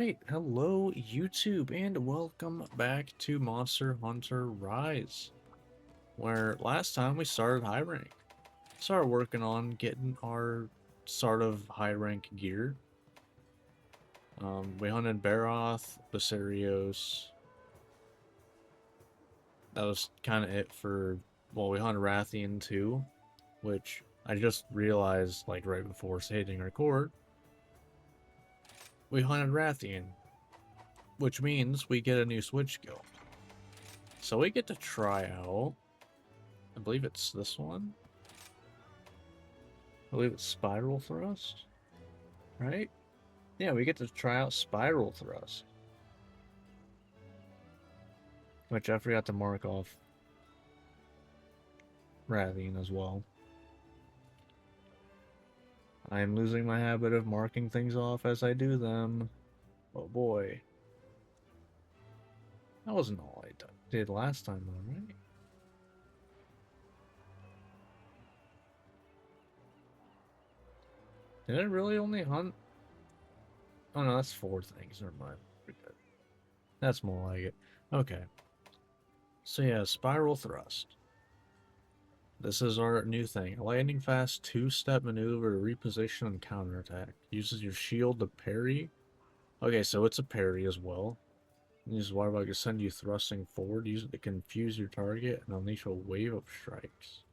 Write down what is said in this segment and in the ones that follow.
Hey, hello YouTube, and welcome back to Monster Hunter Rise, where last time we started high rank. Started working on getting our sort of high rank gear. We hunted Baroth, Basarios. That was kind of it for, well, we hunted Rathian too, which I just realized, like, right before hitting record, we hunted Rathian, which means we get a new switch skill. So we get to try out, I believe it's this one. I believe it's Spiral Thrust, right? Yeah, we get to try out Spiral Thrust, which I forgot to mark off Rathian as well. I am losing my habit of marking things off as I do them. Oh boy. That wasn't all I did last time though, right? Did I really only hunt? Oh no, that's 4 things. Never mind. We're good. That's more like it. Okay. So yeah, Spiral Thrust. This is our new thing. A lightning fast 2-step maneuver to reposition and counterattack. Uses your shield to parry. Okay, so it's a parry as well. Uses water bug to send you thrusting forward. Use it to confuse your target and unleash a wave of strikes.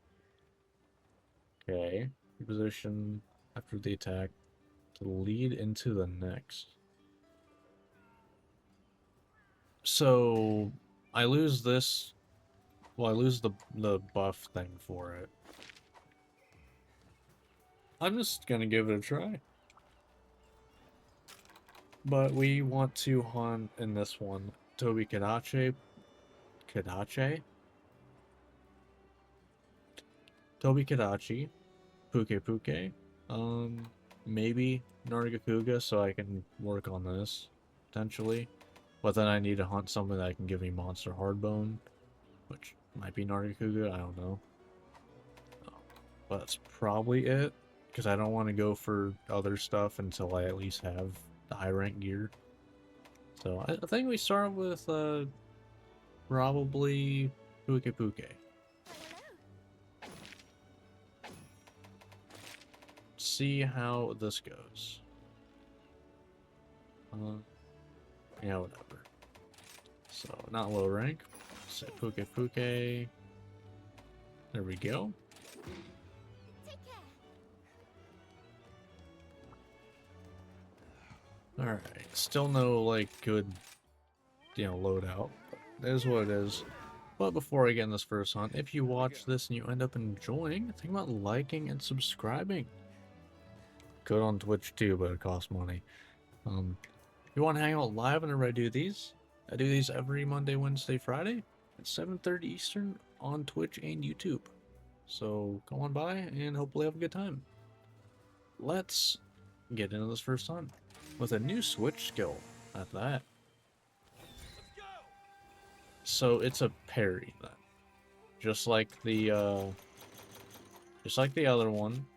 Okay. Reposition after the attack to lead into the next. So I lose this. Well, I lose the buff thing for it. I'm just gonna give it a try. But we want to hunt in this one Toby Kadache. Kadache? Toby Kadachi. Puke Puke. Maybe Nargacuga so I can work on this, potentially. But then I need to hunt something that can give me Monster Hardbone, which might be Nargacuga, I don't know. But that's probably it, because I don't want to go for other stuff until I at least have the high rank gear. So I think we start with probably Puke Puke. See how this goes. Yeah, whatever. So, not low rank. Say Puke Puke. There we go. Alright. Still no, like, good, loadout. But it is what it is. But before I get in this first hunt, if you watch this and you end up enjoying, think about liking and subscribing. Good on Twitch too, but it costs money. If you want to hang out live whenever I do these every Monday, Wednesday, Friday at 7:30 Eastern on Twitch and YouTube. So go on by and hopefully have a good time. Let's get into this first hunt with a new switch skill at that. So it's a parry then. Just like the other one.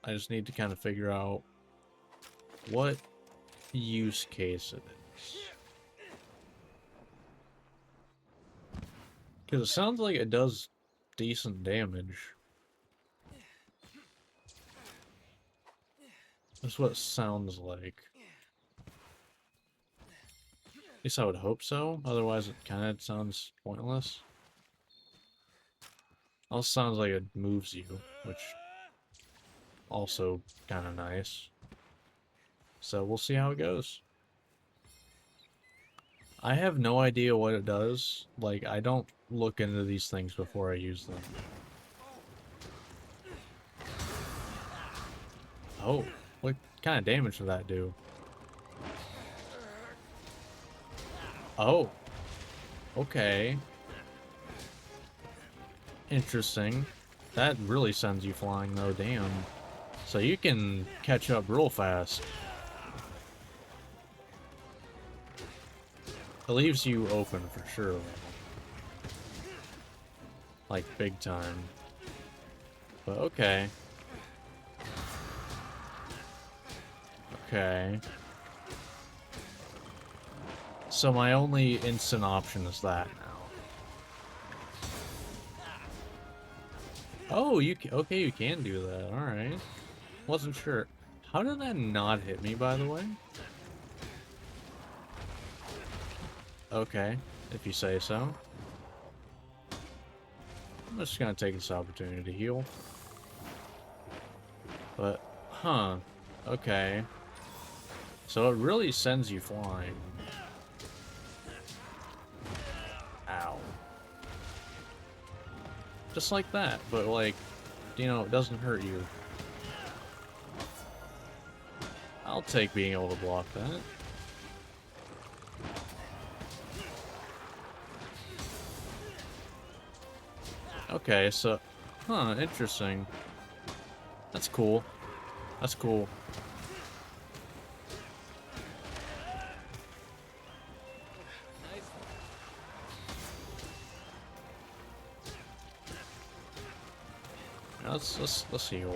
I just need to kind of figure out what use case it is. Because it sounds like it does decent damage. That's what it sounds like. At least I would hope so. Otherwise, it kind of sounds pointless. Also sounds like it moves you, which also kind of nice. So we'll see how it goes. I have no idea what it does. Like, I don't look into these things before I use them. Oh, what kind of damage did that do? Oh, okay. Interesting. That really sends you flying though, damn. So you can catch up real fast. It leaves you open for sure. Like, big time. But okay. Okay. So my only instant option is that now. Oh, okay, you can do that. All right. Wasn't sure. How did that not hit me, by the way? Okay, if you say so. I'm just gonna take this opportunity to heal. But, huh. Okay. So it really sends you flying. Ow. Just like that, but like, you know, it doesn't hurt you. I'll take being able to block that. Okay, so, huh, interesting. That's cool. That's cool. Let's heal.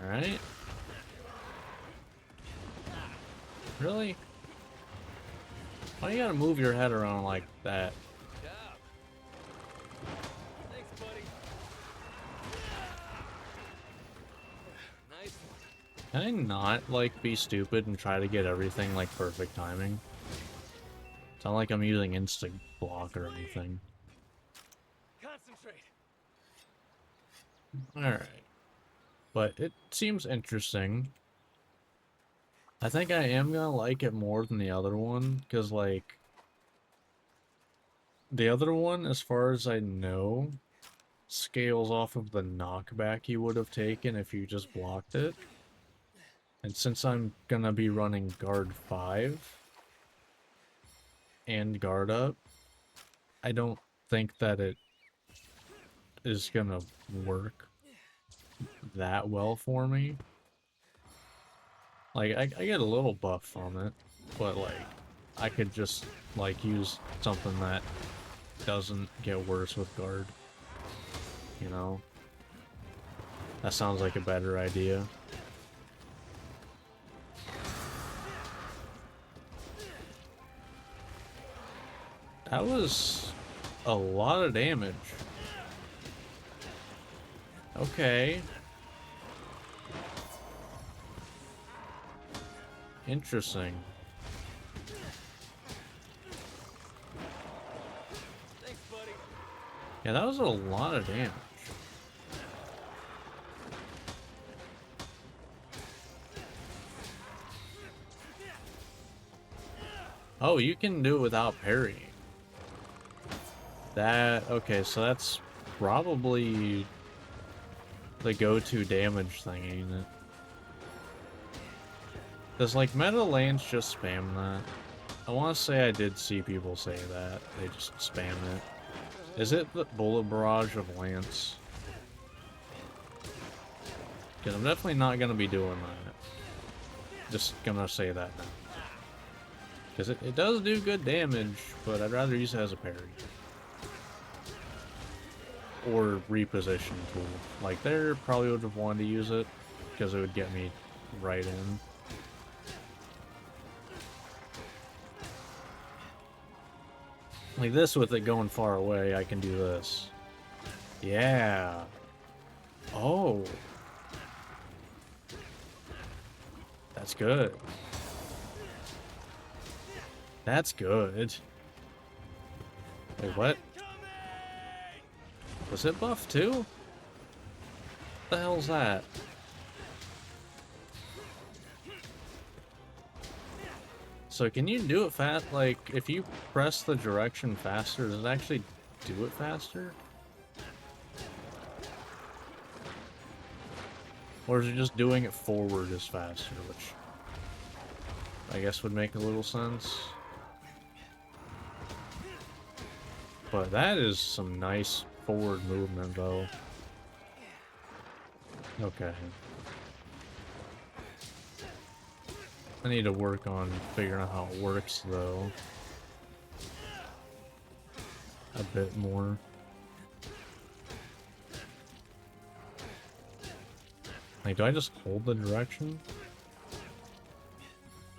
All right. Really? Why you gotta move your head around like that? Thanks, buddy. Nice. Can I not, like, be stupid and try to get everything, like, perfect timing? It's not like I'm using instant block or anything. Concentrate. Alright. But it seems interesting. I think I am gonna like it more than the other one, because, like, the other one, as far as I know, scales off of the knockback you would have taken if you just blocked it. And since I'm gonna be running guard 5 and guard up, I don't think that it is gonna work that well for me. Like, I get a little buff from it, but, like, I could just, like, use something that doesn't get worse with guard, you know? That sounds like a better idea. That was a lot of damage. Okay. Interesting. Thanks, buddy. Yeah, that was a lot of damage. Oh, you can do it without parrying. Okay, so that's probably the go-to damage thing, ain't it? Does, like, Meta Lance just spam that? I want to say I did see people say that. They just spam it. Is it the Bullet Barrage of Lance? Because I'm definitely not going to be doing that. Just gonna say that now. Because it does do good damage, but I'd rather use it as a parry. Or reposition tool. Like, there probably would have wanted to use it, because it would get me right in. Like this, with it going far away, I can do this. Yeah. Oh. That's good. That's good. Wait, what? Was it buff too? What the hell's that? So can you do it fast? Like, if you press the direction faster, does it actually do it faster? Or is it just doing it forward is faster, which I guess would make a little sense. But that is some nice forward movement, though. Okay. I need to work on figuring out how it works, though. A bit more. Like, do I just hold the direction?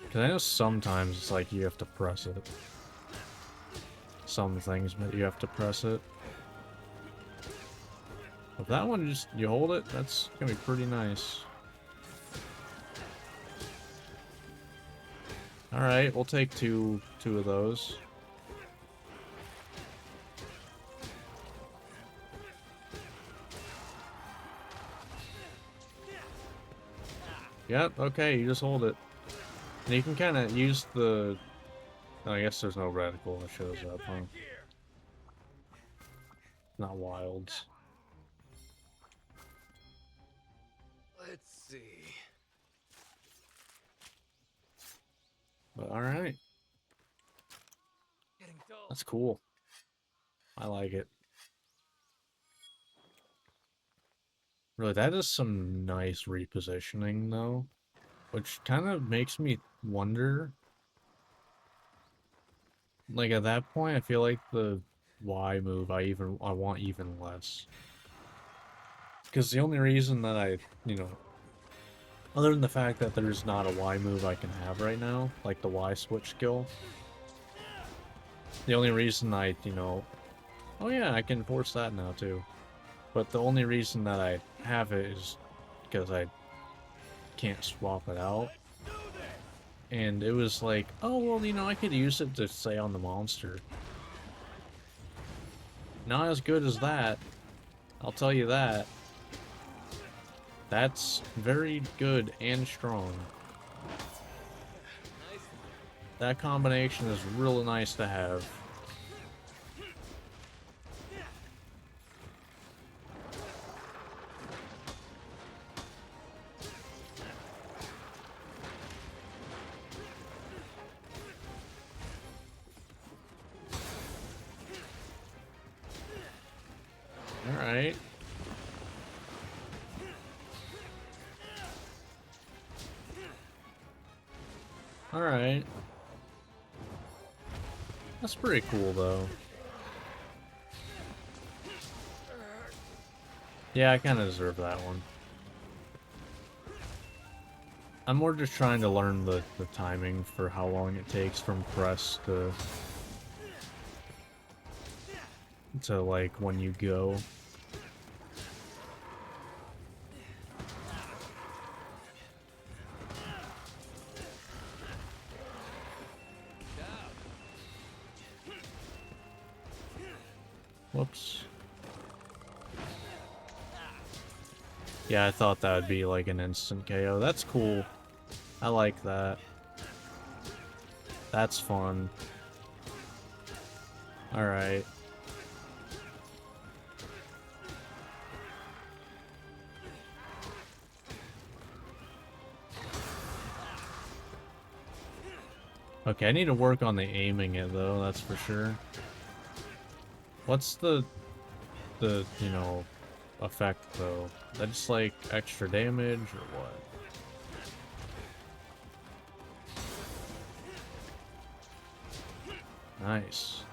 Because I know sometimes it's like you have to press it. Some things, but you have to press it. If that one, just you hold it, that's gonna be pretty nice. Alright, we'll take two of those. Yep, okay, you just hold it. And you can kind of use the... Oh, I guess there's no reticle that shows up, huh? Not wilds. Let's see. But alright, Getting dull. that's cool. I like it. Really, that is some nice repositioning, though. Which kind of makes me wonder... Like, at that point, I feel like the Y move, I want even less. Because the only reason that I, you know... Other than the fact that there's not a Y move I can have right now, like the Y switch skill. The only reason I, you know... Oh yeah, I can force that now, too. But the only reason that I have it is because I can't swap it out. And it was like, oh, well, you know, I could use it to say on the monster. Not as good as that. I'll tell you that. That's very good and strong. Nice. That combination is really nice to have. Alright. Alright. That's pretty cool, though. Yeah, I kind of deserve that one. I'm more just trying to learn the timing for how long it takes from press to like when you go. Whoops. Yeah, I thought that would be like an instant KO. That's cool. I like that. That's fun. Alright. Okay, I need to work on the aiming it though, that's for sure. What's the you know, effect though? That's like extra damage or what? Nice.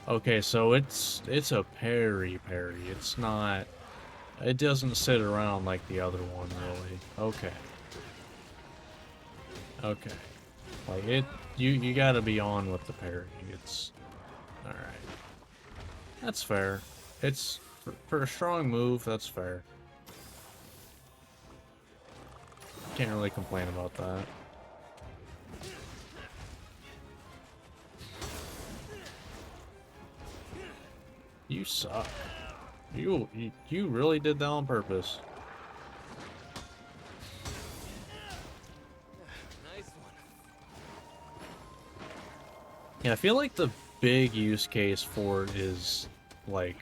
Okay, so it's a parry. It's not... It doesn't sit around like the other one, really. Okay. Okay. Like, you gotta be on with the parry. It's... Alright. That's fair. It's... For a strong move, that's fair. Can't really complain about that. You suck. You really did that on purpose. Nice one. Yeah, I feel like the big use case for it is, like,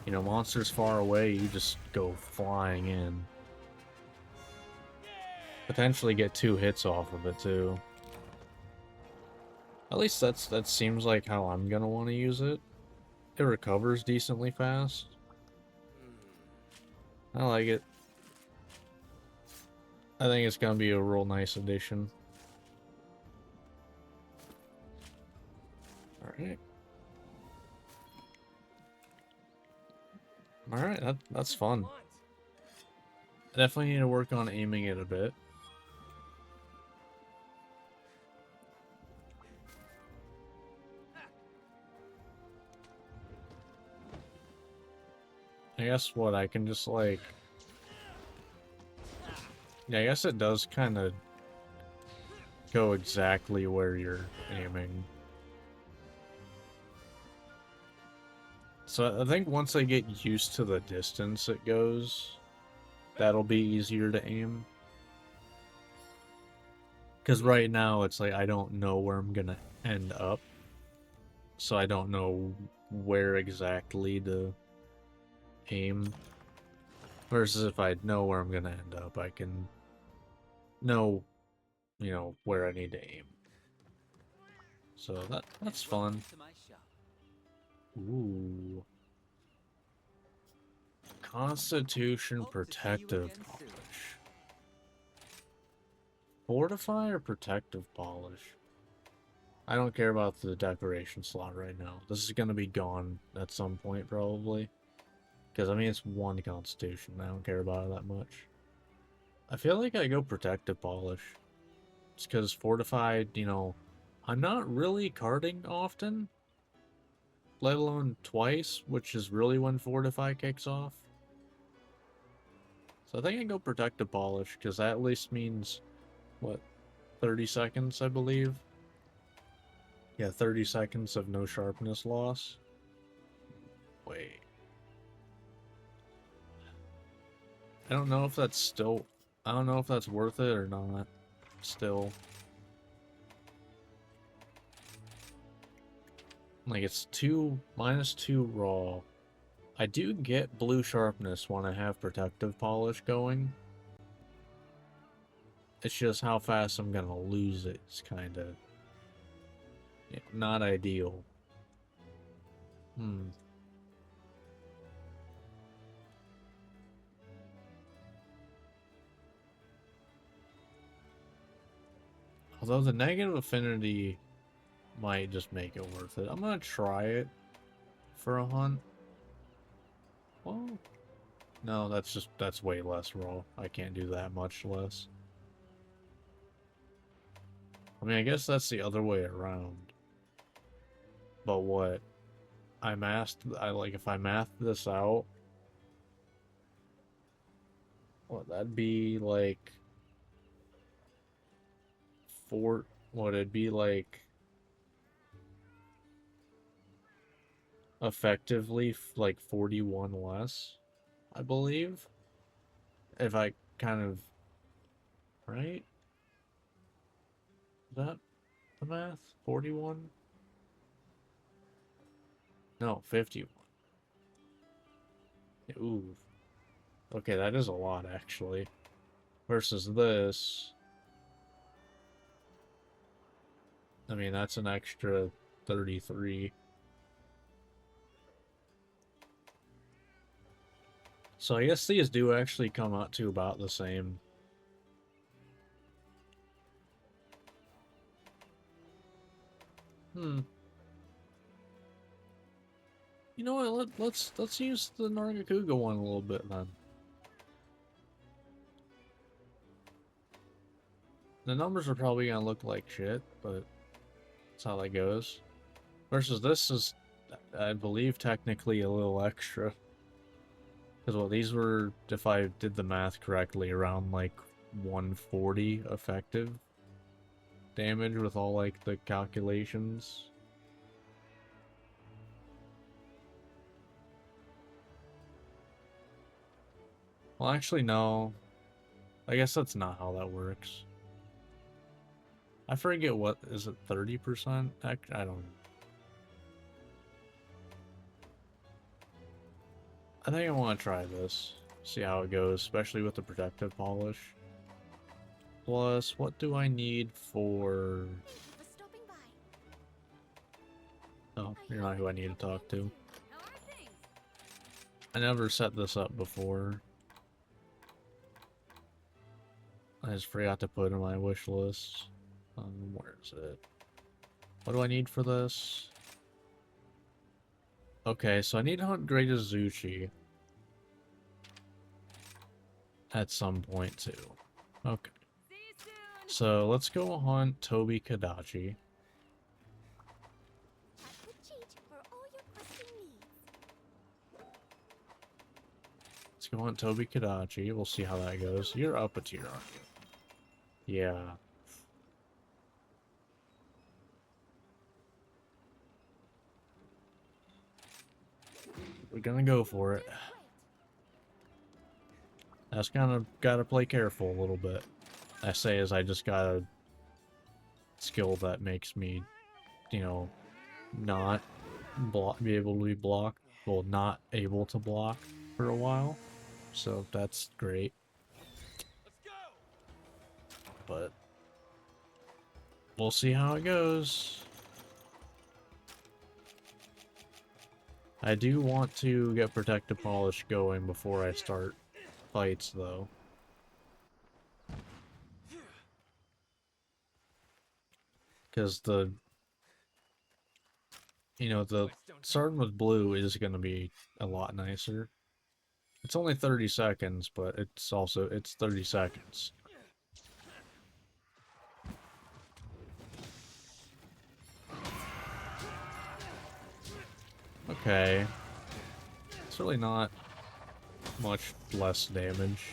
you know, monsters far away, you just go flying in. Potentially get 2 hits off of it, too. At least that seems like how I'm gonna want to use it. It recovers decently fast. I like it. I think it's gonna be a real nice addition. Alright. Alright, that's fun. Want. I definitely need to work on aiming it a bit. I guess what, I can just like... Yeah, I guess it does kind of go exactly where you're aiming. So I think once I get used to the distance it goes, that'll be easier to aim. Because right now it's like I don't know where I'm gonna end up. So I don't know where exactly to aim. Versus if I know where I'm gonna end up, I can know, you know, where I need to aim. So that's fun. Ooh. Constitution Protective Polish. Fortify or Protective Polish? I don't care about the decoration slot right now. This is gonna be gone at some point, probably. Because, I mean, it's one Constitution. I don't care about it that much. I feel like I go Protective Polish. It's because Fortified, you know, I'm not really carding often. Let alone twice, which is really when Fortify kicks off. So I think I go Protective Polish, because that at least means, what, 30 seconds, I believe? Yeah, 30 seconds of no sharpness loss. Wait. I don't know if that's still... I don't know if that's worth it or not. Still. Like, it's -2 raw. I do get blue sharpness when I have Protective Polish going. It's just how fast I'm gonna lose it is kind of not ideal. Although the negative affinity might just make it worth it. I'm gonna try it for a hunt. Well, no, that's way less raw. I can't do that much less. I mean, I guess that's the other way around. But what? If I math this out, what, that'd be like it'd be like effectively like 41 less, I believe. If I kind of, right? Is that the math? 41? No, 51. Ooh. Okay, that is a lot, actually. Versus this. I mean, that's an extra 33. So I guess these do actually come out to about the same. You know what? Let's use the Nargacuga one a little bit then. The numbers are probably gonna look like shit, but that's how that goes. Versus this is, I believe, technically a little extra. Because, well, these were, if I did the math correctly, around like 140 effective damage with all like the calculations. Well, actually, no. I guess that's not how that works. I forget what, is it 30%? I don't... I think I want to try this. See how it goes, especially with the Protective Polish. Plus, what do I need for... Oh, you're not who I need to talk to. I never set this up before. I just forgot to put in my wish list. Where is it? What do I need for this? Okay, so I need to hunt Great Azuchi. at some point too. Okay. See you soon. So let's go hunt Toby Kadachi. A quick cheat for all your questing needs. Let's go hunt Toby Kadachi. We'll see how that goes. You're up a tier, aren't you? Yeah. We're gonna go for it. That's kind of gotta play careful a little bit. I say as I just got a skill that makes me, you know, not be able to be blocked. Well, not able to block for a while. So that's great. Let's go. But we'll see how it goes. I do want to get Protective Polish going before I start fights, though. Because the starting with blue is going to be a lot nicer. It's only 30 seconds, but it's 30 seconds. Okay. It's really not much less damage.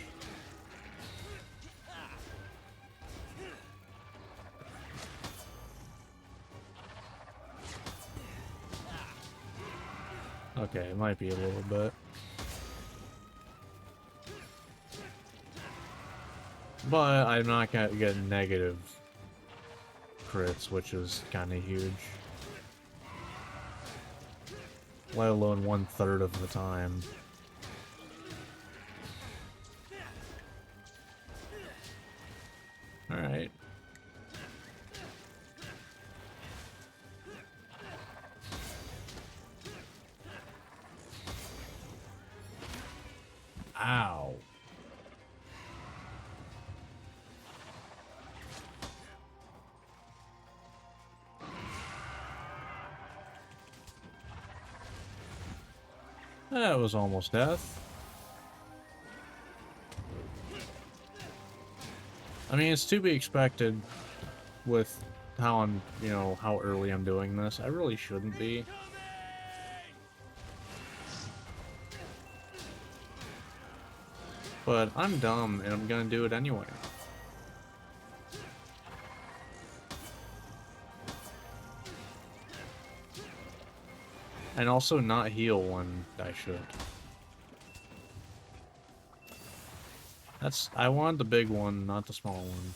Okay, it might be a little bit. But I'm not gonna get negative crits, which is kind of huge. Let alone 1/3 of the time. Alright. Ow. That was almost death. I mean, it's to be expected with how I'm, how early I'm doing this. I really shouldn't be. But I'm dumb, and I'm gonna do it anyway. And also not heal when I should. I wanted the big one, not the small one.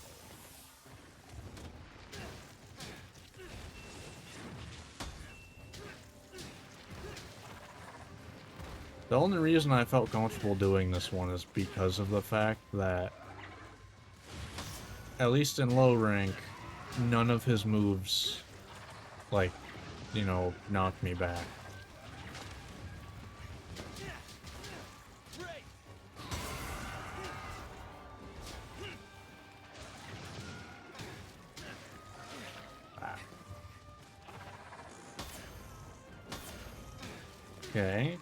The only reason I felt comfortable doing this one is because of the fact that, at least in low rank, none of his moves, like, knocked me back. Okay.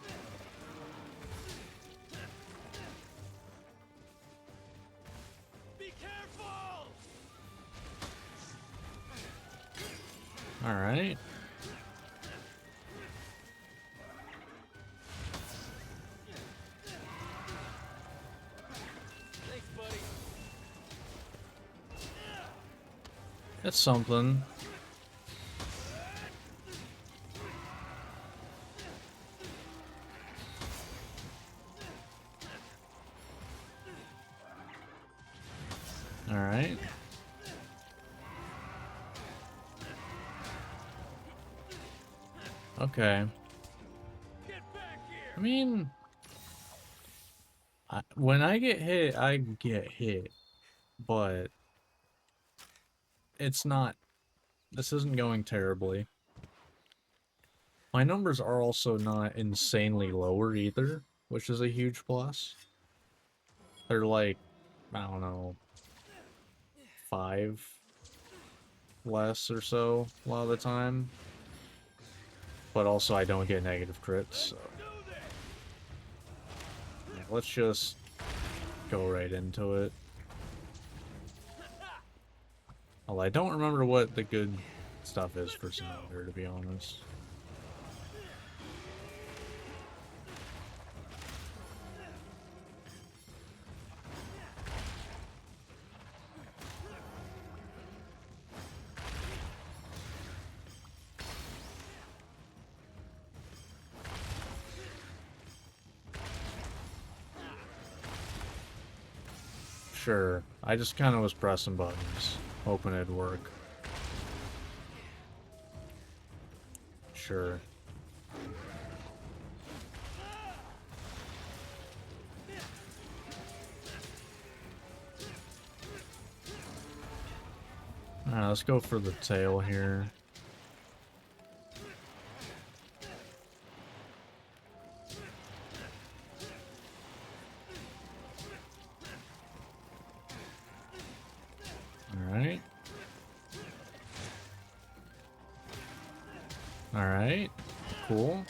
Be careful. All right. Thanks, buddy. It's something. All right. Okay. Get back here. I mean, when I get hit, I get hit. But it's not... This isn't going terribly. My numbers are also not insanely lower either, which is a huge plus. They're like, I don't know, 5 less or so a lot of the time. But also I don't get negative crits, so... Yeah, let's just go right into it. Well, I don't remember what the good stuff is for Cylinder, to be honest. Sure, I just kind of was pressing buttons, hoping it'd work. Sure. Alright, let's go for the tail here. Alright. Alright. Cool.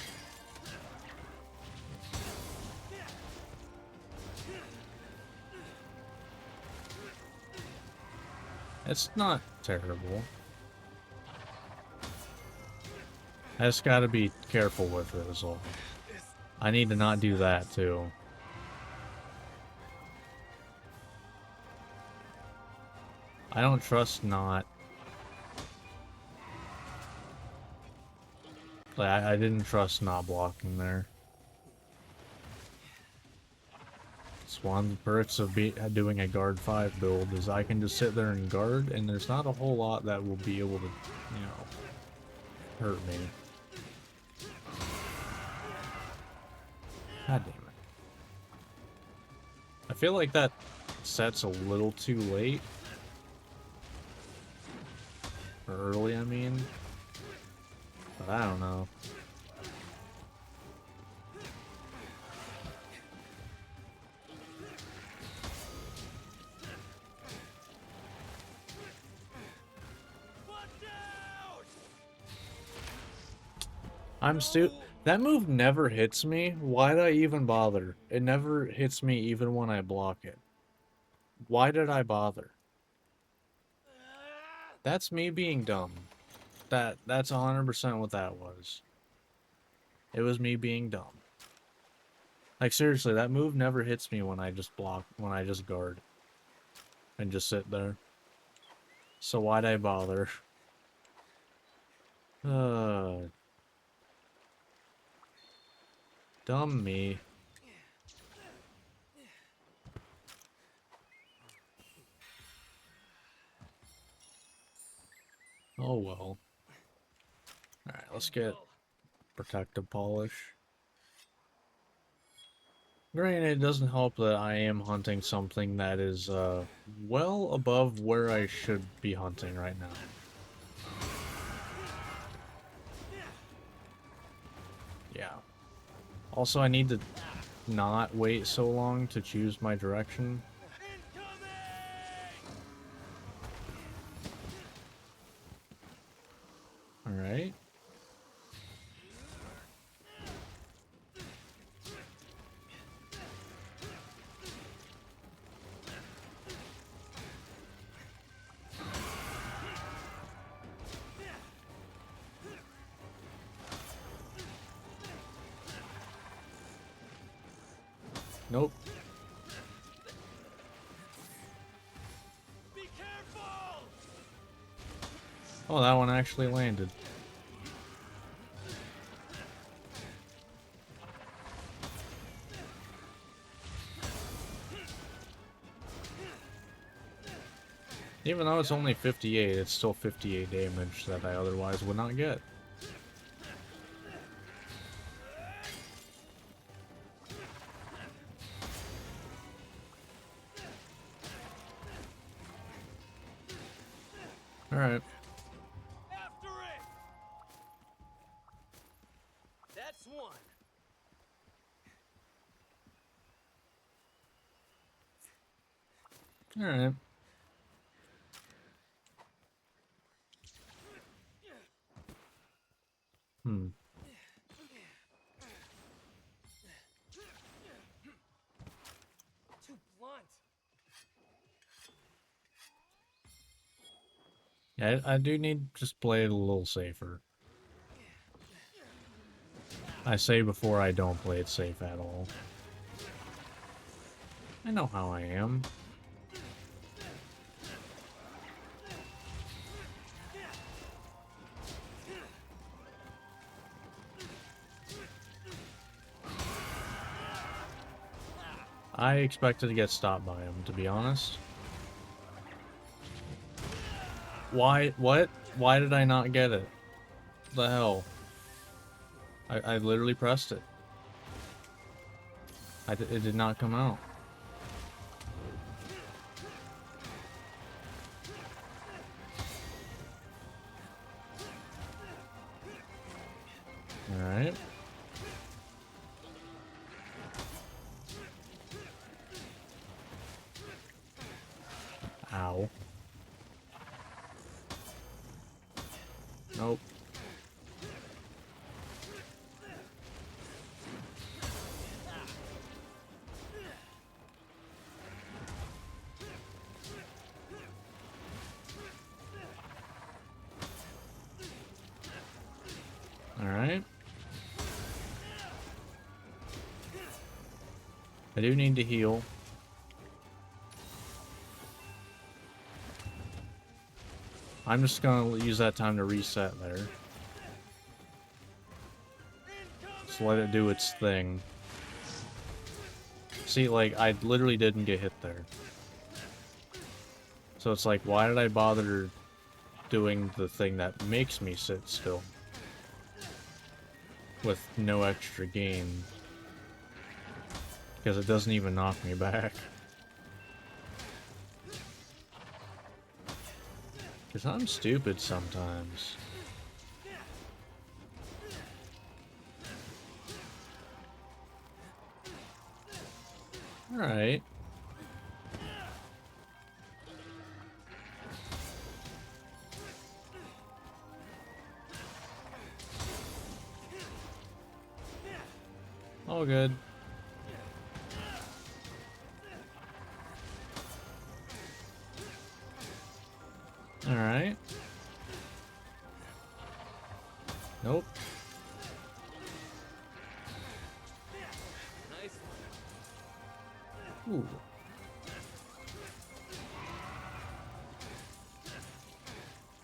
It's not terrible. I just gotta be careful with it as well. I need to not do that too. I don't trust not. Like, I didn't trust not blocking there. It's one of the perks of doing a guard 5 build is I can just sit there and guard, and there's not a whole lot that will be able to, you know, hurt me. God damn it. I feel like that set's a little too late. Or early, I mean. But I don't know. That move never hits me. Why'd I even bother? It never hits me even when I block it. Why did I bother? That's me being dumb. That's 100% what that was. It was me being dumb. Like, seriously, that move never hits me when I just block, when I just guard. And just sit there. So why'd I bother? Dumb me. Oh well. Alright, let's get protective polish. Granted, it doesn't help that I am hunting something that is well above where I should be hunting right now. Yeah. Also, I need to not wait so long to choose my direction. Alright. Nope. Be careful! Oh, that one actually landed. Even though it's only 58, it's still 58 damage that I otherwise would not get. Alright. After it! That's one. Alright. Too blunt. Yeah, I do need to just play it a little safer. I say before I don't play it safe at all. I know how I am. I expected to get stopped by him, to be honest. Why? What? Why did I not get it? The hell? I literally pressed it. It did not come out. Alright. Ow. Nope. Alright. I do need to heal. I'm just gonna use that time to reset there. Just let it do its thing. See, like, I literally didn't get hit there. So it's like, why did I bother doing the thing that makes me sit still? With no extra gain. Because it doesn't even knock me back. Because I'm stupid sometimes. Alright. All good. Alright. Nope. Nice. Ooh.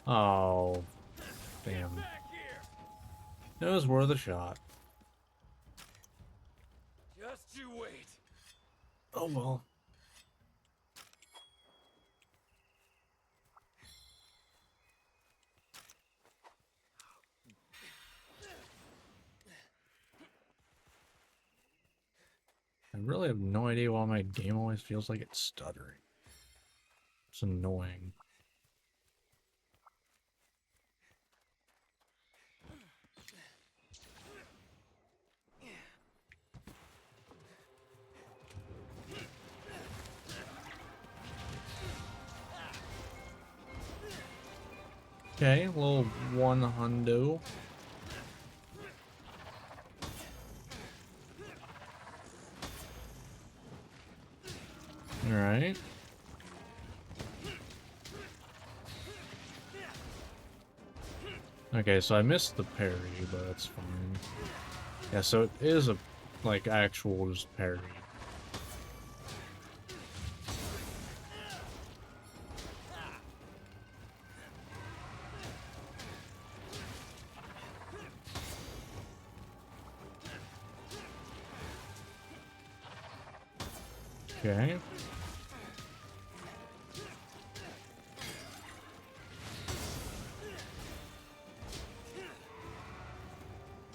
Oh. Damn. Back here. It was worth a shot. Just you wait. Oh well. I really have no idea why my game always feels like it's stuttering. It's annoying. Okay, little one hundo. Alright. Okay, so I missed the parry, but that's fine. Yeah, so it is a, like, actual just parry. Okay.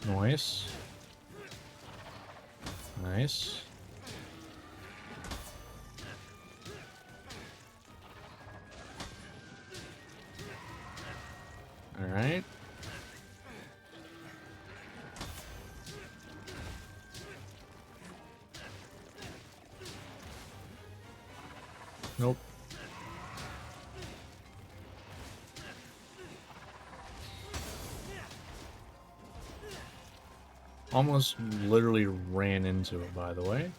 Nice. Nice. Alright. Nope. Almost literally ran into it, by the way.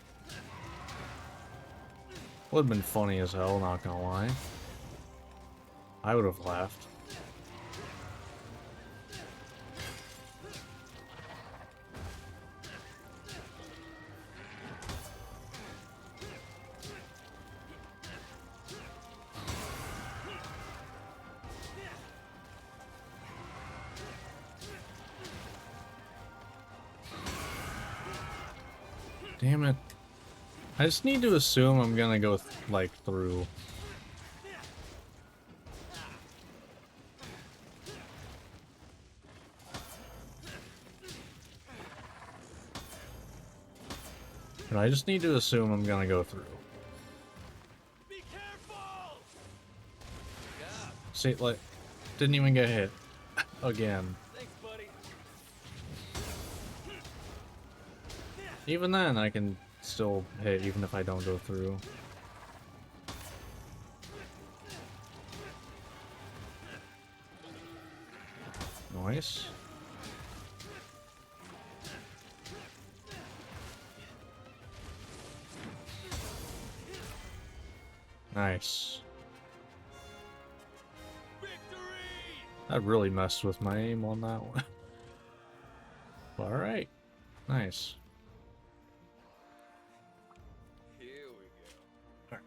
Would have been funny as hell, not gonna lie. I would have laughed. Damn it. I just need to assume I'm gonna go, like, through. But I just need to assume I'm gonna go through. Be careful! See, like, didn't even get hit. Again. Thanks, buddy. Even then, I can still hit even if I don't go through. Nice. Nice. Victory! I really messed with my aim on that one. Alright. Nice. Here we go.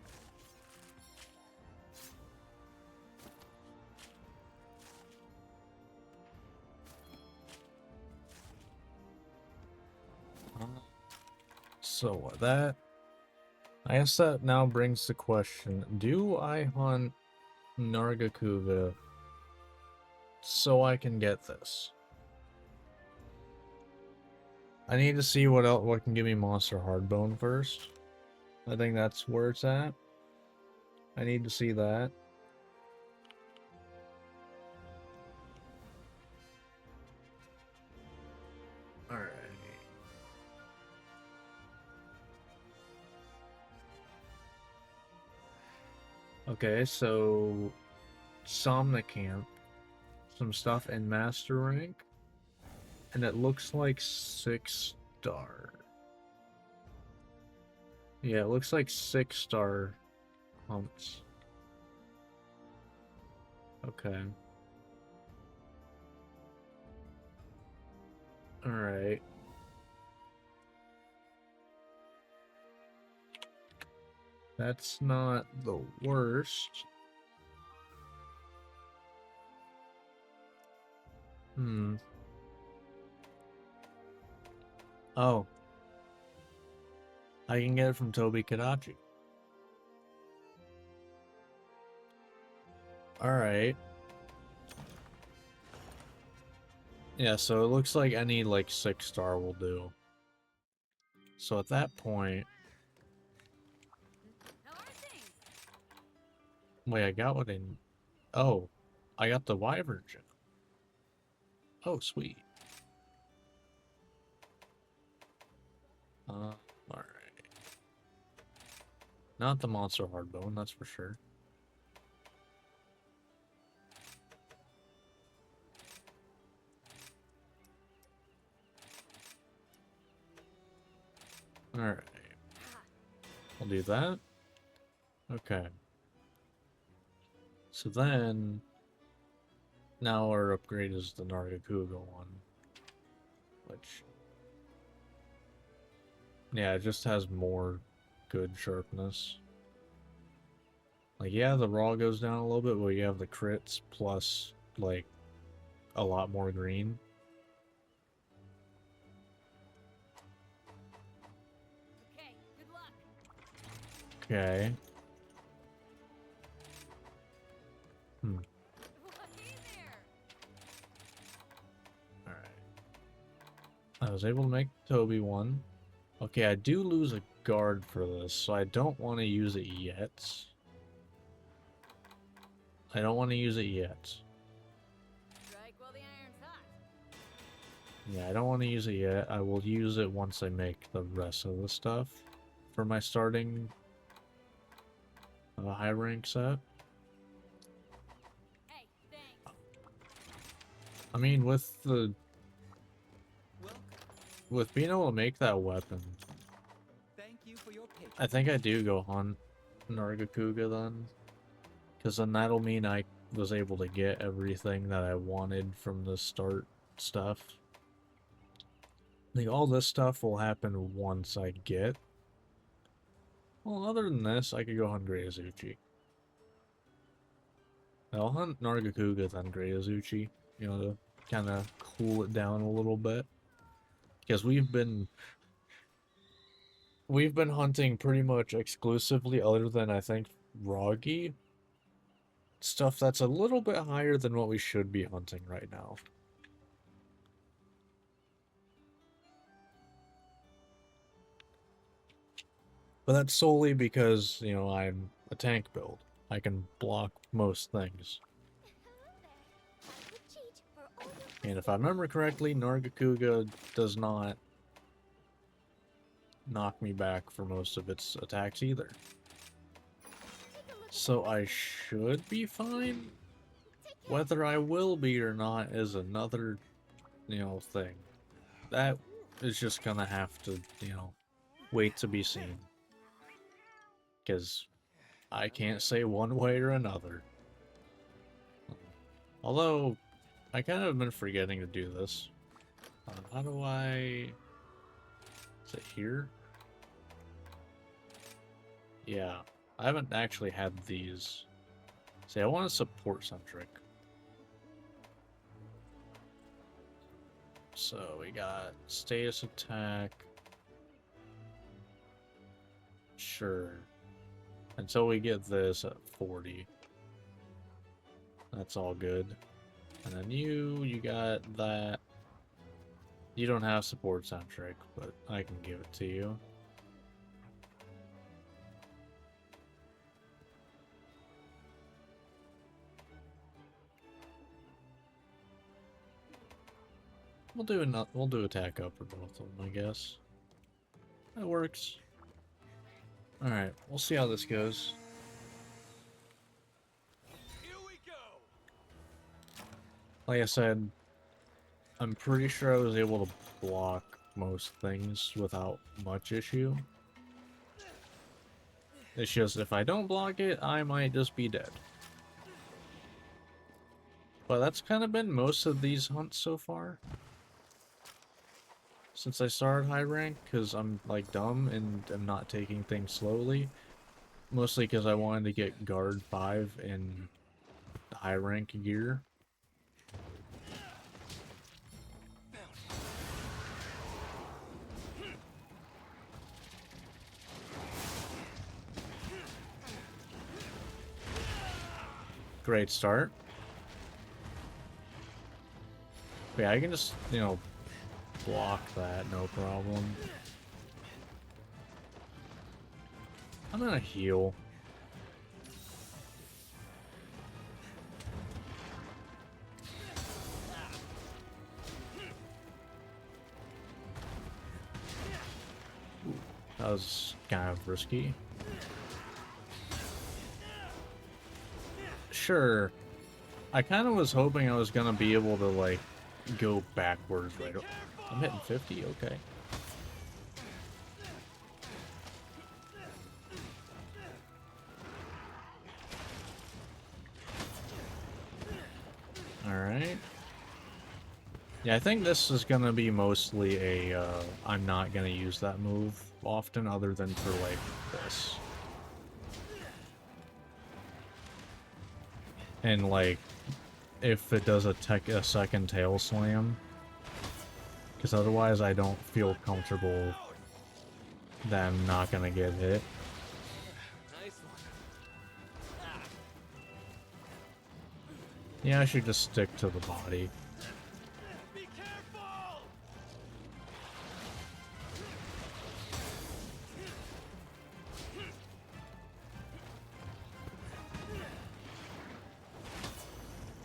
So that, I guess that now brings the question, do I hunt Nargacuga so I can get this? I need to see what can give me Monster Hardbone first. I think that's where it's at. I need to see that. Alright. Okay, so Somnicamp, some stuff in Master Rank, and it looks like 6-star. Yeah, it looks like 6-star hunts. Okay. Alright. That's not the worst. Hmm. Oh. I can get it from Toby Kadachi. Alright. Yeah, so it looks like any, like, 6-star will do. So at that point... How are things? Wait, I got what I... Oh. I got the Wyvern gem. Oh, sweet. Alright. Not the Monster Hardbone, that's for sure. Alright. I'll do that. Okay. So then... Now our upgrade is the Nargacuga one. Which... Yeah, it just has more good sharpness. Like, yeah, the raw goes down a little bit, but you have the crits plus, like, a lot more green. Okay, good luck. Okay. Hey there. Alright. I was able to make Toby one. Okay, I do lose a guard for this, so I don't want to use it yet. I don't want to use it yet. Strike while the iron's hot. Yeah, I don't want to use it yet. I will use it once I make the rest of the stuff for my starting high rank set. Hey, thanks. I mean, with the Welcome. with being able to make that weapon, Thank you for your patience. I think I do go hunt Nargacuga then. Because then that'll mean I was able to get everything that I wanted from the start stuff. Like, all this stuff will happen once I get. Well, other than this, I could go hunt Great Azuchi. I'll hunt Nargacuga then Great Azuchi, you know, to kind of cool it down a little bit. Because we've been we've been hunting pretty much exclusively, other than I think Roggy, stuff that's a little bit higher than what we should be hunting right now. But that's solely because, you know, I'm a tank build. I can block most things. And if I remember correctly, Nargacuga does not knock me back for most of its attacks either. So I should be fine. Whether I will be or not is another, you know, thing. That is just gonna have to, you know, wait to be seen. Because I can't say one way or another. Although, I kind of been forgetting to do this. How do I... Is it here? Yeah. I haven't actually had these. See, I want to support centric. So we got status attack. Sure. Until we get this at 40. That's all good. And then you got that. You don't have support centric, but I can give it to you. We'll do attack up for both of them, I guess. That works. Alright, we'll see how this goes. Here we go. Like I said, I'm pretty sure I was able to block most things without much issue. It's just if I don't block it, I might just be dead. But that's kind of been most of these hunts so far. Since I started high rank, because I'm like dumb and I'm not taking things slowly. Mostly because I wanted to get guard 5 in high rank gear. Great start. But yeah, I can just, you know, block that, no problem. I'm gonna heal. Ooh, that was kind of risky. Sure. I kind of was hoping I was gonna be able to, like, go backwards right. I'm hitting 50? Okay. Alright. Yeah, I think this is gonna be mostly a, I'm not gonna use that move often other than for, like, this. And, like, if it does a second tail slam. Because otherwise I don't feel comfortable that I'm not gonna get hit. Nice one. Yeah, I should just stick to the body. Be careful.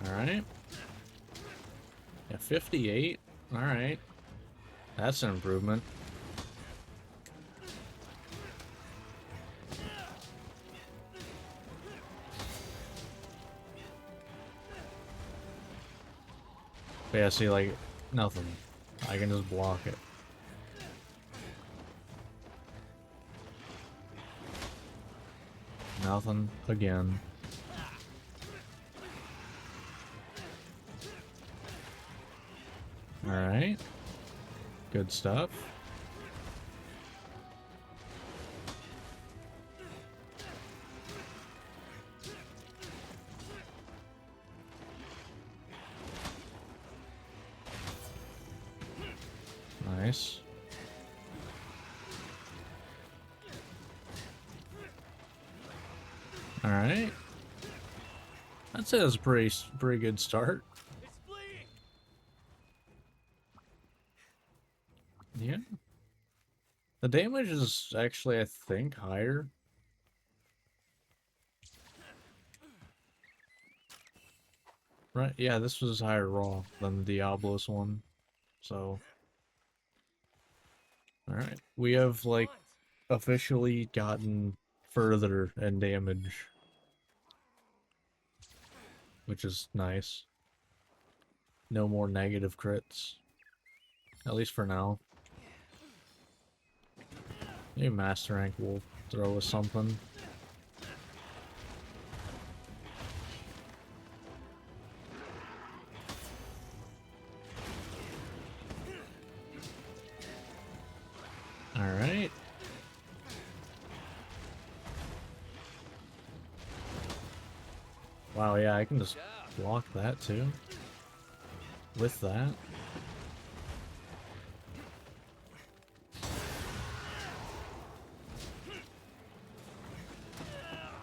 Alright. Yeah, 58. Alright. That's an improvement. But yeah, see, like, nothing. I can just block it. Nothing again. Alright. Good stuff. Nice. Alright. I'd say that's a pretty good start. It's bleeding. Yeah. The damage is actually, I think, higher. Right? Yeah, this was higher raw than the Diablos one. So. Alright. We have, like, officially gotten further in damage. Which is nice. No more negative crits. At least for now. Maybe Master Rank will throw us something. Alright. Wow, yeah, I can just block that too. With that.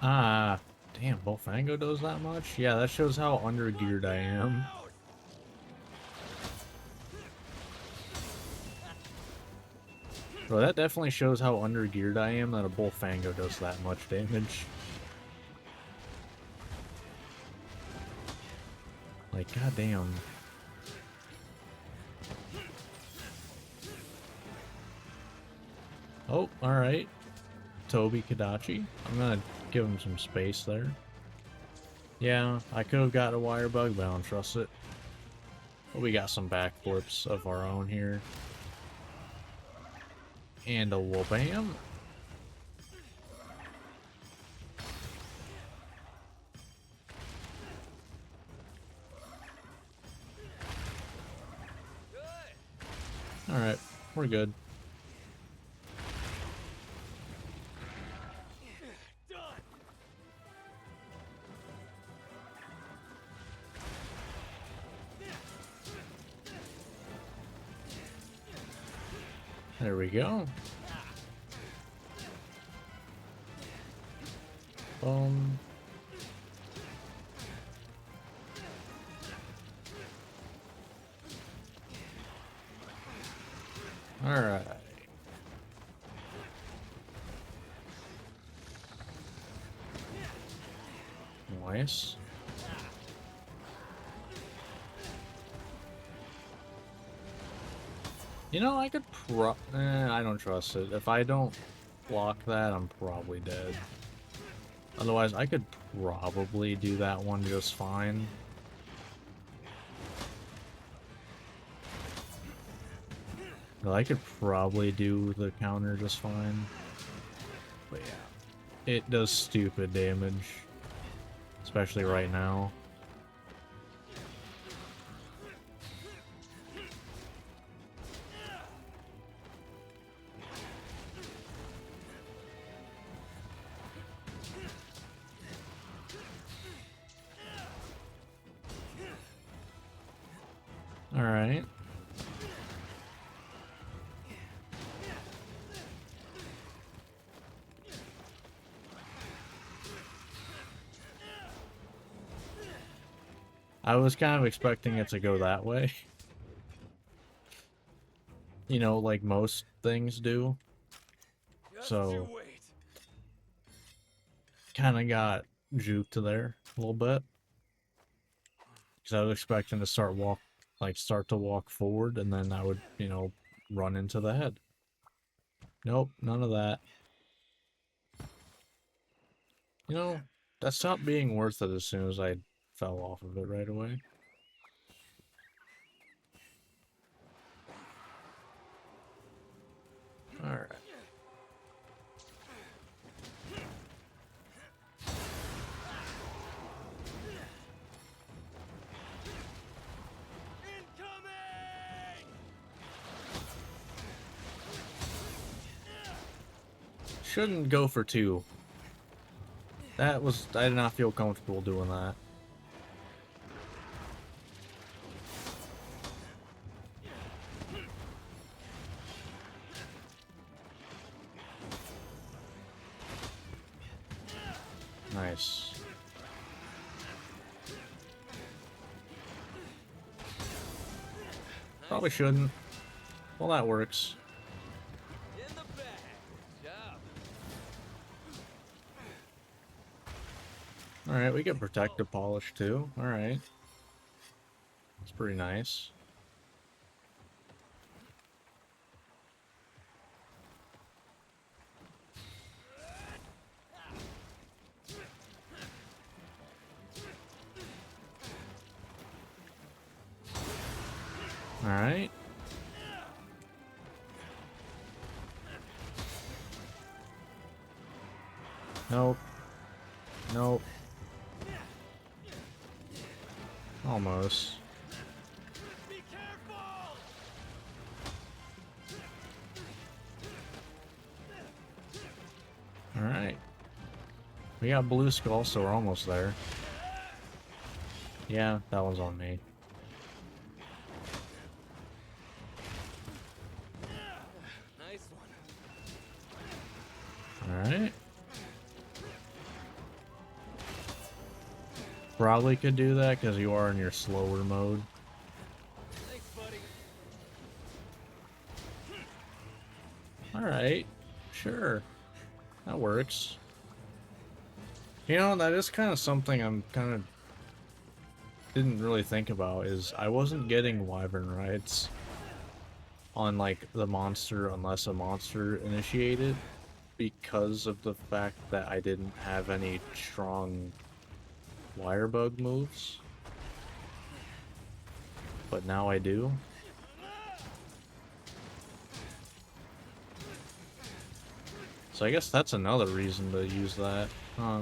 Ah, damn, Bofango does that much? Yeah, that shows how undergeared I am. Bro, that definitely shows how undergeared I am that a Bofango does that much damage. Like, goddamn. Oh, alright. Toby Kadachi. I'm gonna give him some space there. Yeah, I could have got a wire bug, but I don't trust it. But we got some backflips of our own here. And a whoopam. Alright, we're good. There we go. Boom. Alright. Nice. You know, I could I don't trust it. If I don't block that, I'm probably dead. Otherwise, I could probably do that one just fine. But I could probably do the counter just fine. But yeah, it does stupid damage. Especially right now. Alright. I was kind of expecting it to go that way. You know, like most things do. So, kind of got juked there a little bit. Because I was expecting to start to walk forward, and then I would, you know, run into the head. Nope, none of that. You know, that stopped being worth it as soon as I fell off of it right away. Alright. Shouldn't go for two. I did not feel comfortable doing that. Nice. Probably shouldn't. Well, that works. In the bag. Good job. Alright, we get protective polish too. Alright. It's pretty nice. Alright. Nope. Nope. Almost. Be careful! Alright. We got blue skull, so we're almost there. Yeah, that one's on me. Nice one. Alright. Probably could do that because you are in your slower mode. Thanks, buddy. Alright. Sure. That works. You know, that is kind of something I'm kind of didn't really think about, is I wasn't getting wyvern rights on, like, the monster unless a monster initiated because of the fact that I didn't have any strong wirebug moves. But now I do. So I guess that's another reason to use that. Huh.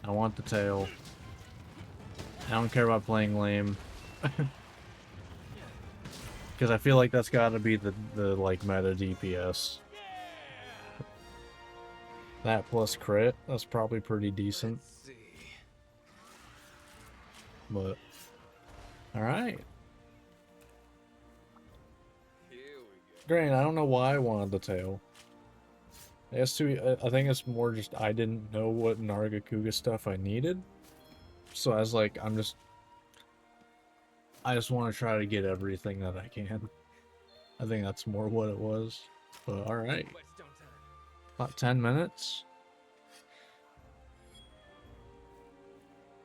I want the tail. I don't care about playing lame. Because I feel like that's gotta be the like meta DPS. That plus crit, that's probably pretty decent. Let's see. But alright. Here we go. Great, I don't know why I wanted the tail. I think it's more just I didn't know what Nargacuga stuff I needed. So I was like, I just want to try to get everything that I can. I think that's more what it was. But alright. West don't turn. About 10 minutes.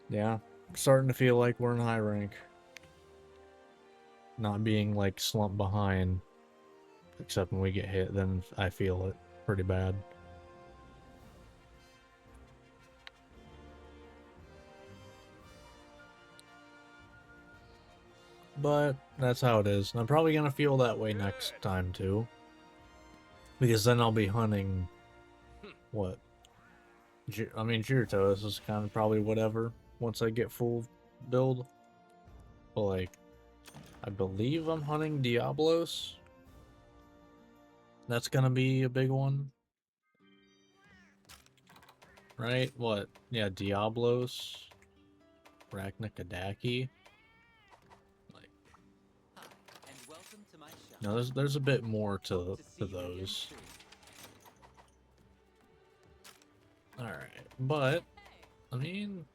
Yeah. Starting to feel like we're in high rank. Not being like slumped behind. Except when we get hit, then I feel it pretty bad. But that's how it is. And I'm probably gonna feel that way next time too. Because then I'll be hunting what? I mean, Jiraiya is kind of probably whatever once I get full build. But like, I believe I'm hunting Diablos. That's gonna be a big one. Right? What? Yeah, Diablos. Ragna Kadaki. Like, Hi, and welcome to my shop. no, there's a bit more to Hope see you again those. soon. Alright, but I mean,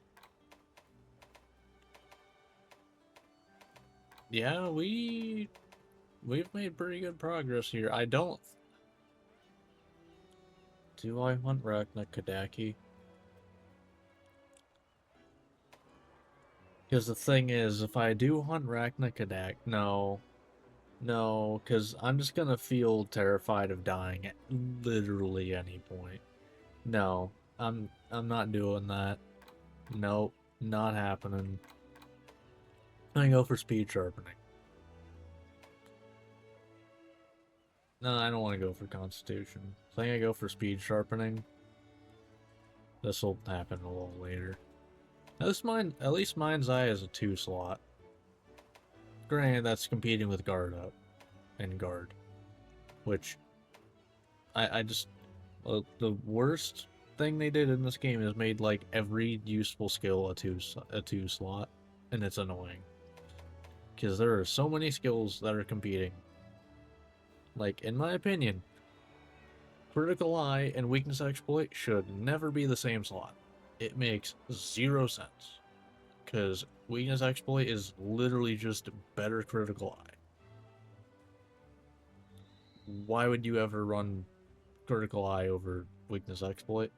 yeah, we've made pretty good progress here. Do I hunt Ragna Kadaki? Because the thing is, if I do hunt Ragna Kadak, no, because I'm just gonna feel terrified of dying at literally any point. No, I'm not doing that. Nope, not happening. I'm gonna go for speed sharpening. No, I don't want to go for constitution. I think I go for speed sharpening. This will happen a little later. At least mine's eye is a 2 slot. Granted, that's competing with guard up and guard, which I just the worst thing they did in this game is made like every useful skill a two slot, and it's annoying. Because there are so many skills that are competing. Like, in my opinion, Critical Eye and Weakness Exploit should never be the same slot. It makes 0 sense. Because Weakness Exploit is literally just better Critical Eye. Why would you ever run Critical Eye over Weakness Exploit?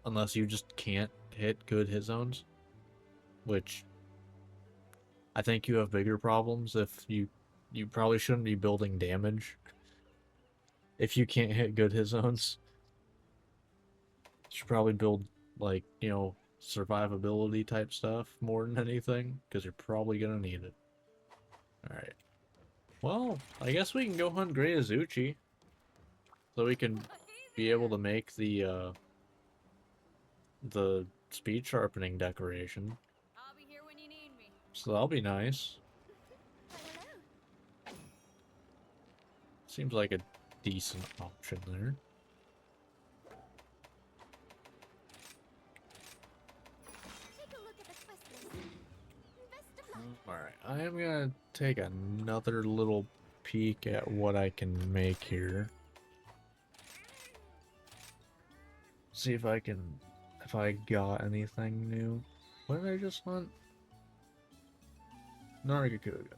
Unless you just can't hit good hit zones. Which, I think you have bigger problems if you probably shouldn't be building damage if you can't hit good hit zones. You should probably build, like, you know, survivability type stuff more than anything, because you're probably gonna need it. Alright. Well, I guess we can go hunt Grey Azuchi. So we can be able to make the speed sharpening decoration. I'll be here when you need me. So that'll be nice. Seems like a decent option there. Take a look at the quest list. Best of luck. Alright, I am gonna take another little peek at what I can make here. See if I got anything new. What did I just hunt? Nargacuga.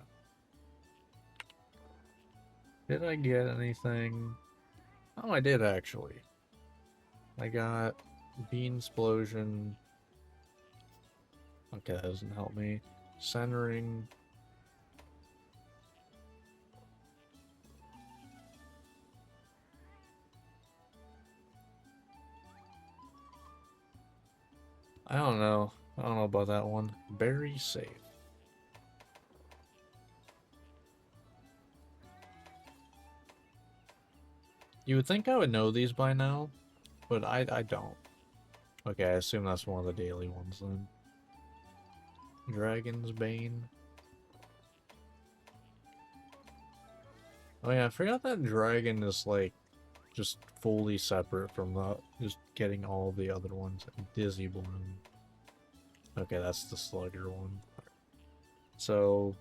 Did I get anything? Oh, I did actually. I got Bean Explosion. Okay, that doesn't help me. Centering. I don't know. I don't know about that one. Very safe. You would think I would know these by now, but I don't. Okay, I assume that's one of the daily ones then. Dragon's Bane. Oh yeah, I forgot that dragon is like just fully separate from the just getting all the other ones. Dizzy Bloom. Okay, that's the slugger one. So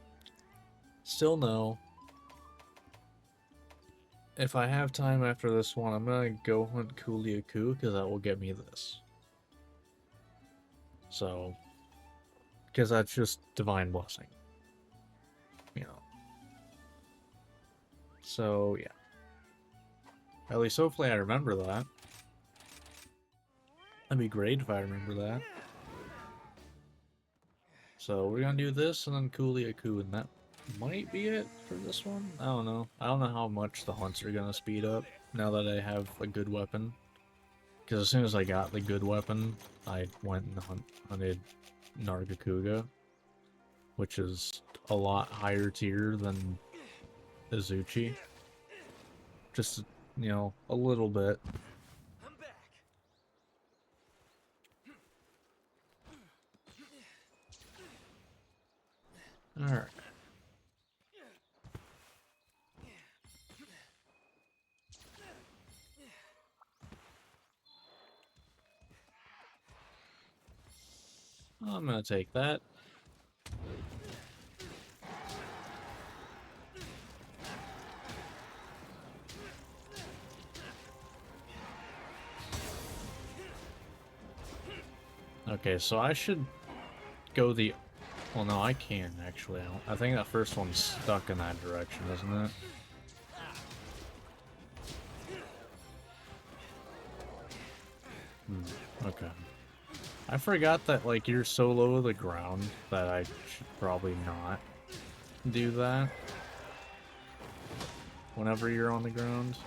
still no. If I have time after this one, I'm gonna go hunt Kuliaku because that will get me this. So, because that's just Divine Blessing. You know. So, yeah. At least hopefully I remember that. That'd be great if I remember that. So, we're gonna do this and then Kuliaku, and that might be it for this one. I don't know. I don't know how much the hunts are gonna speed up now that I have a good weapon. Because as soon as I got the good weapon, I went and hunted Nargacuga, which is a lot higher tier than Azuchi. Just, you know, a little bit. I'm back. Alright. I'm gonna take that. Okay, so I should go the... Well, no, I can, actually. I think that first one's stuck in that direction, isn't it? Okay. I forgot that, like, you're so low to the ground that I should probably not do that whenever you're on the ground.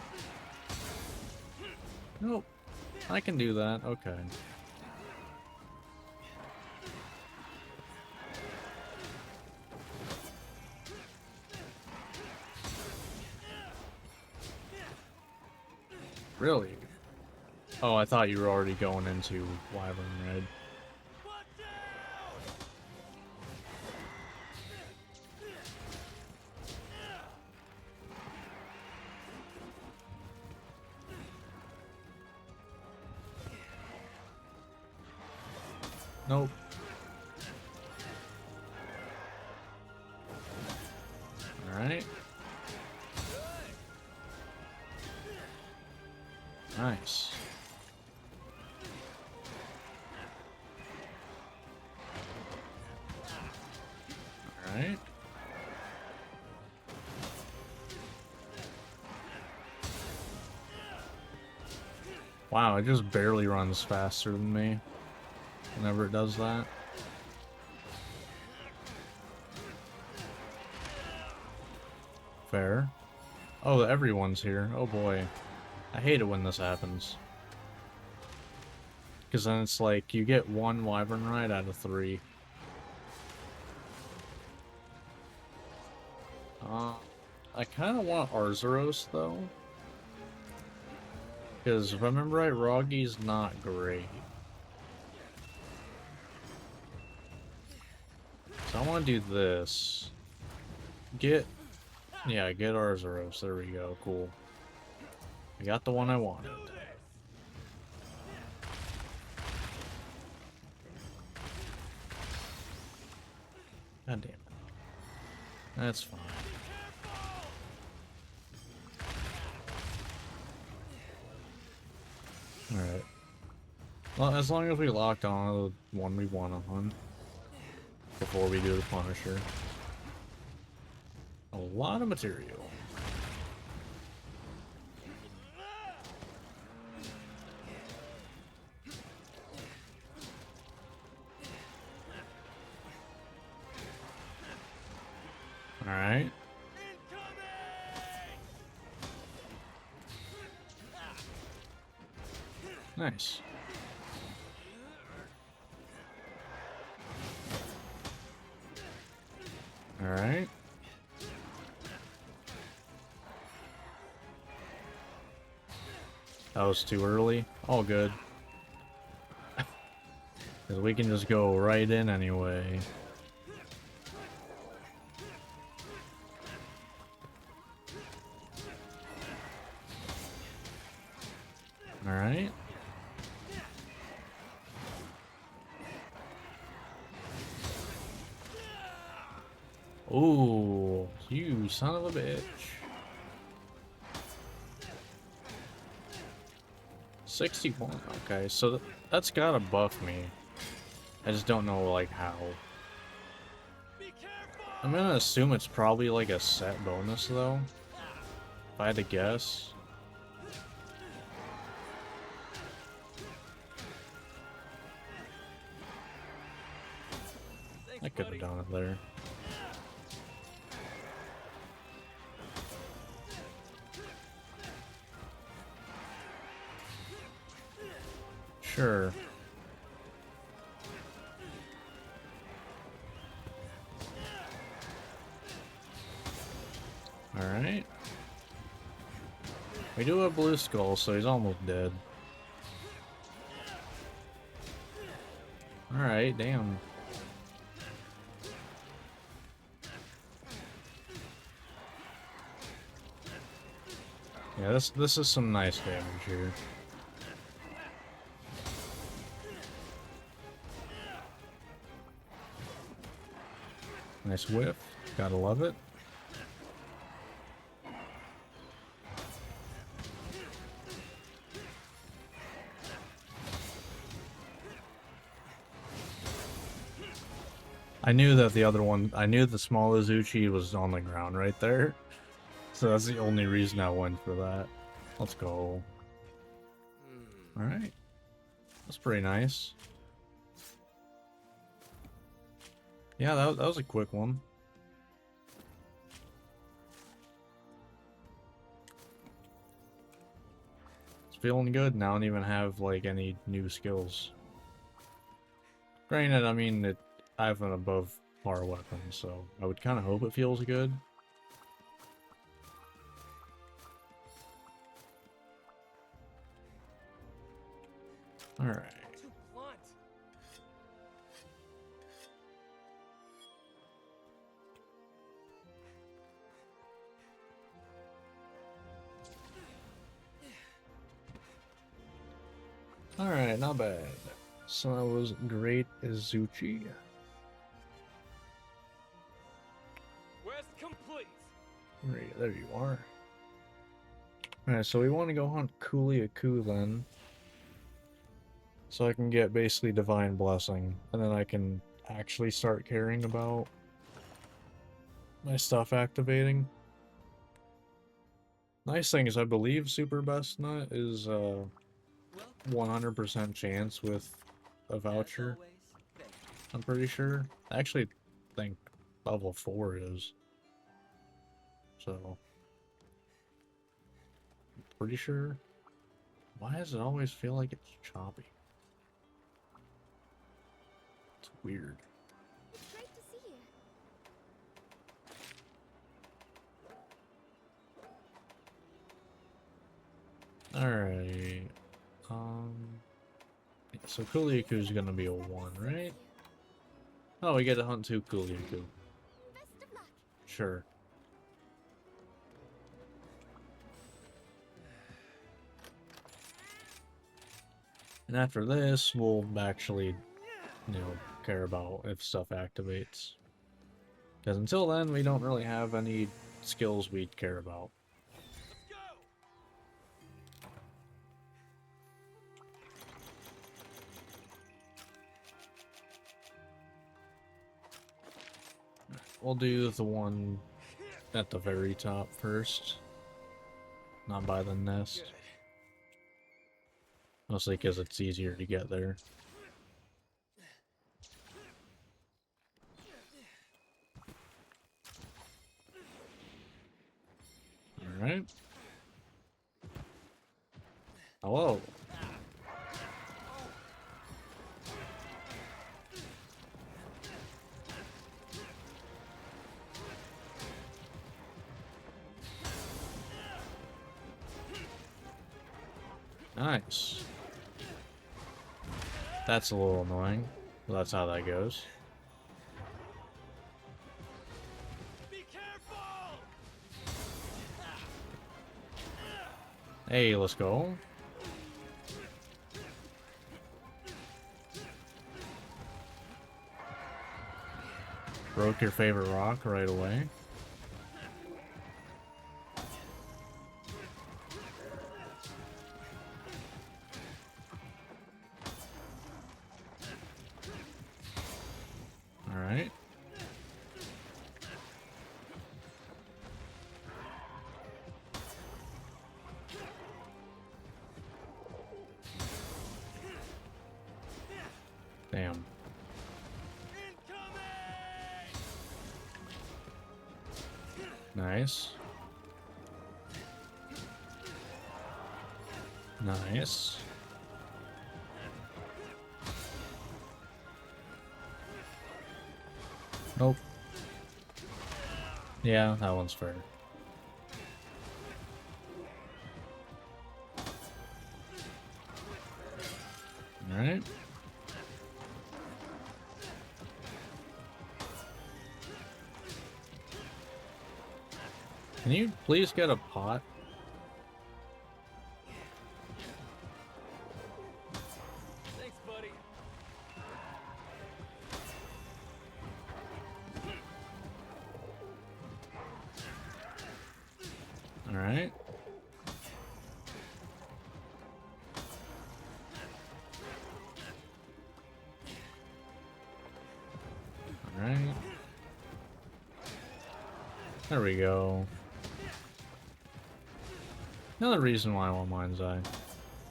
Nope. I can do that. Okay. Really? Oh, I thought you were already going into Wyvern Red. Nope. Alright. Wow, it just barely runs faster than me whenever it does that. Fair. Oh, everyone's here. Oh boy. I hate it when this happens. Because then it's like, you get one Wyvern ride out of 3. I kind of want Arzuros, though. Because if I remember right, Roggy's not great. So I want to do this. Yeah, get Arzuros. There we go. Cool. I got the one I wanted. God damn it. That's fine. Alright. Well, as long as we locked on the one we want to hunt before we do the Punisher. A lot of material. Alright. Nice. Alright. That was too early. All good. Because we can just go right in anyway. Alright. Ooh, you son of a bitch. 61. Okay, so that's gotta buff me. I just don't know, like, how. I'm gonna assume it's probably like a set bonus, though. If I had to guess. I could have done it there. Sure. Alright. We do have Blue Skull, so he's almost dead. Alright, damn. Yeah, this is some nice damage here. Nice whiff. Gotta love it. I knew that the other one, I knew the small Izuchi was on the ground right there. So that's the only reason I went for that. Let's go. Alright. That's pretty nice. Yeah, that was a quick one. It's feeling good now. I don't even have, like, any new skills. Granted, I mean, I have an above par weapon, so I would kind of hope it feels good. Alright. Alright, not bad. So that was Great Izuchi. Quest complete. Right, there you are. Alright, so we want to go hunt Kuliaku then. So I can get basically Divine Blessing. And then I can actually start caring about my stuff activating. Nice thing is I believe Super Best Nut is Welcome. 100% chance with a As voucher. always, thank you. I'm pretty sure. I actually think level 4 is. So, pretty sure. Why does it always feel like it's choppy? It's weird. It's great to see you. Alright. So Kuliaku's gonna be a 1, right? Oh, we get to hunt 2 Kuliaku. Best of luck. Sure. And after this, we'll actually, care about if stuff activates. Because until then, we don't really have any skills we'd care about. Let's go! We'll do the one at the very top first. Not by the nest. Good. Mostly because it's easier to get there. Alright. Hello. Nice. That's a little annoying. Well, that's how that goes. Be careful! Hey, let's go. Broke your favorite rock right away. Alright. Damn. Incoming! Nice. Nice. Nope. Yeah, that one's fair. Alright. Can you please get a pot? Thanks, buddy. Alright. Alright. There we go. Another reason why I want Mind's Eye.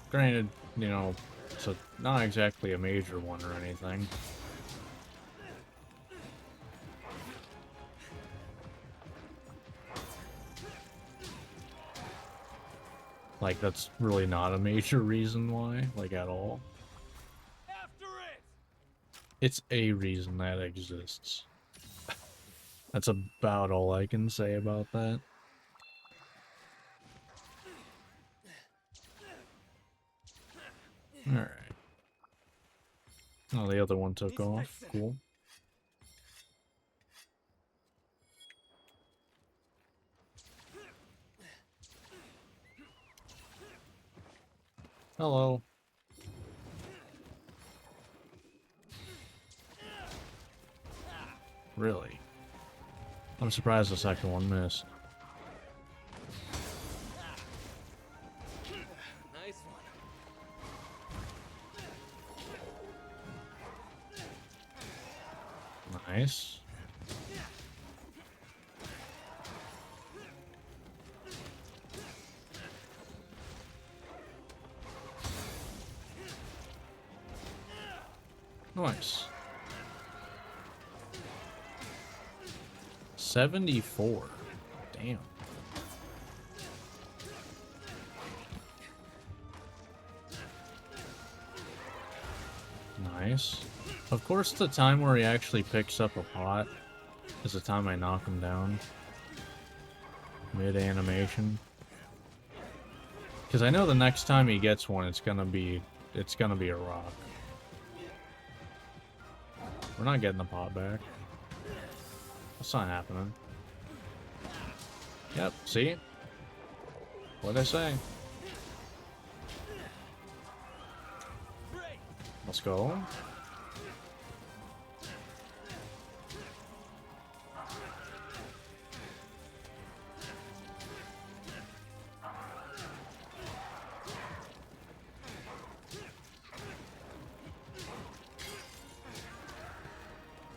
Granted, it's not exactly a major one or anything. Like, that's really not a major reason why, like, at all. After it! It's a reason that exists. That's about all I can say about that. Alright. Oh, the other one took off. Cool. Hello. Really? I'm surprised the second one missed. Nice one. Nice. Nice. 74. Damn. Nice. Of course, the time where he actually picks up a pot is the time I knock him down. Mid-animation. Because I know the next time he gets one, it's gonna be a rock. We're not getting the pot back. That's not happening. Yep, see? What'd I say? Let's go.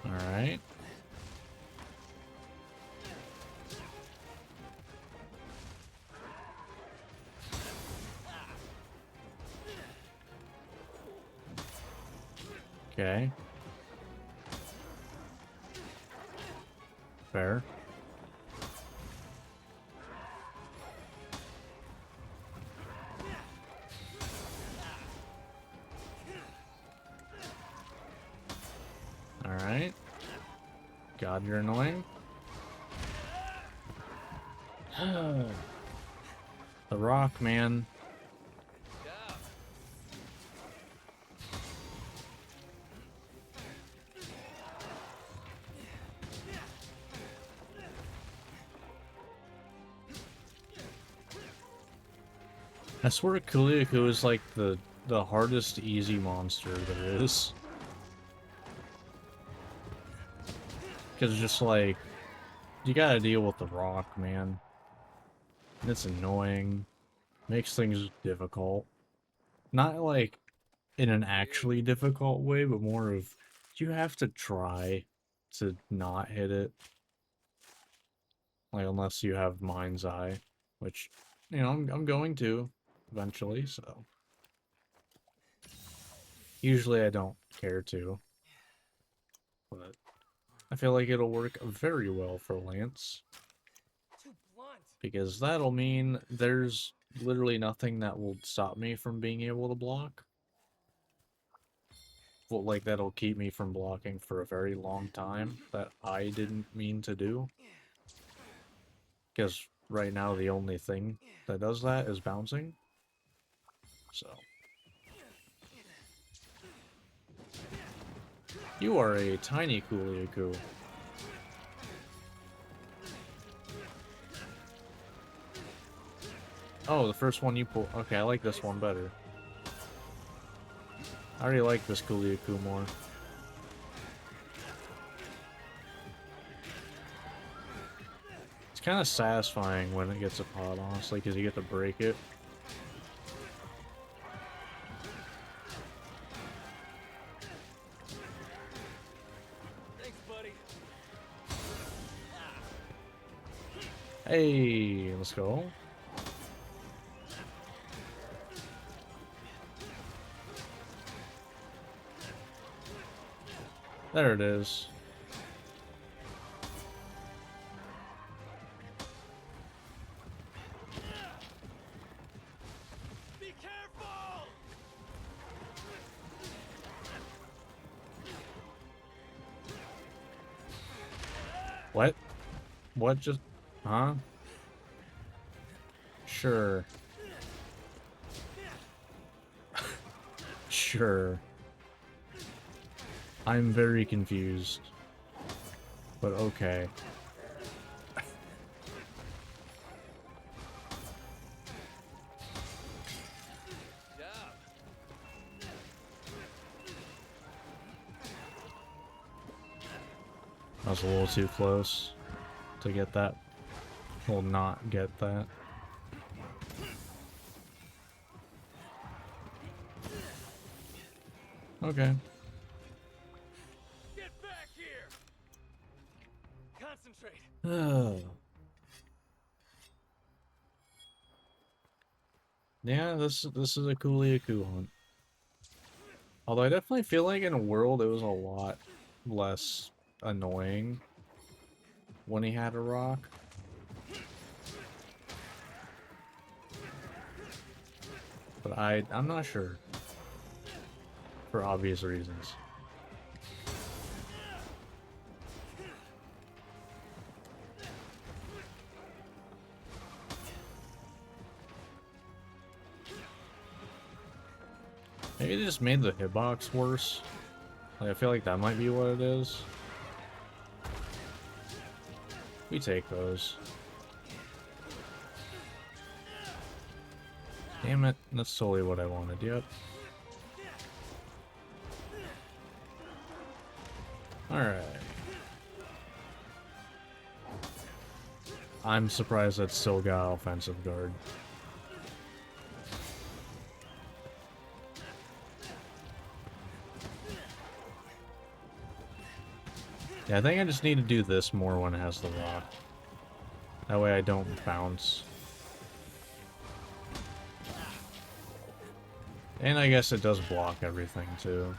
All right. Okay. Fair. All right. God, you're annoying. The rock, man. I swear Kuliaku is like the hardest easy monster there is. Because just like, you gotta deal with the rock, man. And it's annoying. Makes things difficult. Not like in an actually difficult way, but more of, you have to try to not hit it. Like, unless you have Mind's Eye, which, you know, I'm going to eventually, so. Usually I don't care to. But I feel like it'll work very well for Lance. Too blunt. Because that'll mean there's literally nothing that will stop me from being able to block. Well, like, that'll keep me from blocking for a very long time that I didn't mean to do. Because right now the only thing that does that is bouncing. So. You are a tiny Kuliaku. Oh, the first one you pull. Okay, I like this one better. I already like this Kuliaku more. It's kind of satisfying when it gets a pot, honestly, because you get to break it. Thanks, buddy. Hey, let's go. There it is. Be careful! What? What just... Huh? Sure. Sure. I'm very confused. But okay. Job. I was a little too close to get that. Well, not get that. Okay. Get back here! Concentrate. Yeah, this is a Kuliaku hunt. Although I definitely feel like in a world it was a lot less annoying when he had a rock. But I'm not sure. For obvious reasons. Maybe they just made the hitbox worse. Like, I feel like that might be what it is. We take those. Damn it, that's totally what I wanted, yep. Alright. I'm surprised that still got offensive guard. Yeah, I think I just need to do this more when it has the rock. That way I don't bounce. And I guess it does block everything too.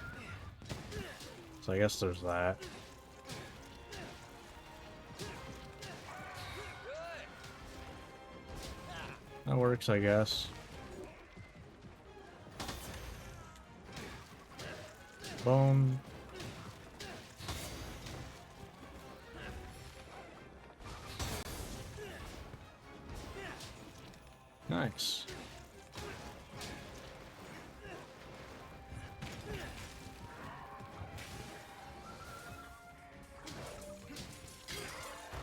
So I guess there's that. That works, I guess. Boom. Nice.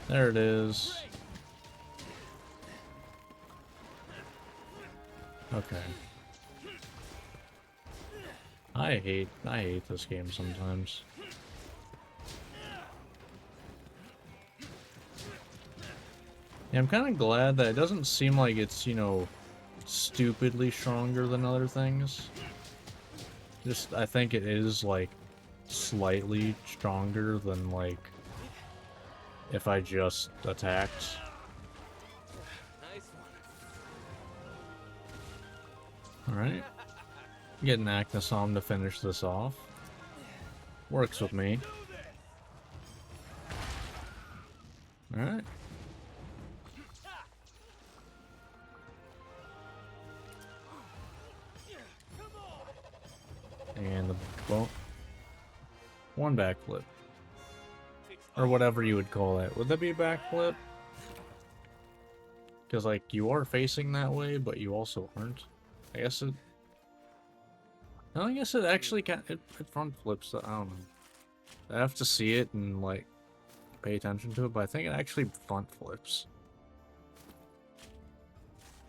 There it is. Okay. I hate this game sometimes. Yeah, I'm kind of glad that it doesn't seem like it's, you know, stupidly stronger than other things. Just, I think it is, like, slightly stronger than, like, if I just attacked. Nice one. Alright. Get an Actisom to finish this off. Works with me. Alright. And the one backflip. Or whatever you would call it. Would that be a backflip? Because, like, you are facing that way, but you also aren't. I guess it... No, I guess it actually it front flips. I don't know. I have to see it and, like, pay attention to it, but I think it actually front flips.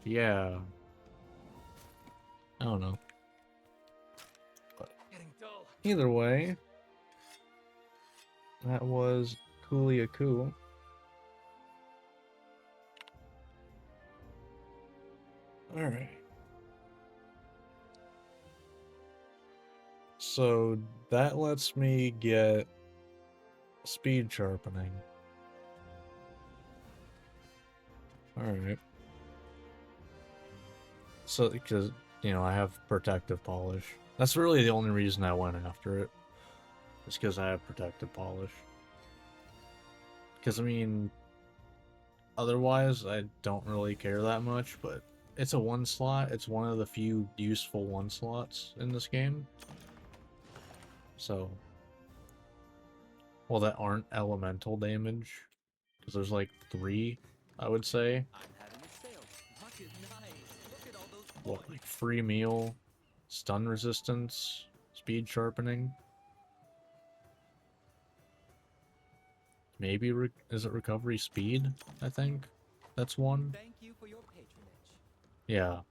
Yeah. I don't know. Getting dull. Either way, that was Cooley Cool. Alright. So that lets me get speed sharpening. Alright. So, because, you know, I have protective polish. That's really the only reason I went after it. It's because I have protective polish. Because, I mean, otherwise, I don't really care that much, but it's a one slot. It's one of the few useful one slots in this game. So, well, that aren't elemental damage. Because there's like 3, I would say. I'm having a sale. Look at nice. Look at all those What, points. like free meal, stun resistance, speed sharpening. Maybe is it recovery speed? I think that's one. Thank you for your patronage. Yeah,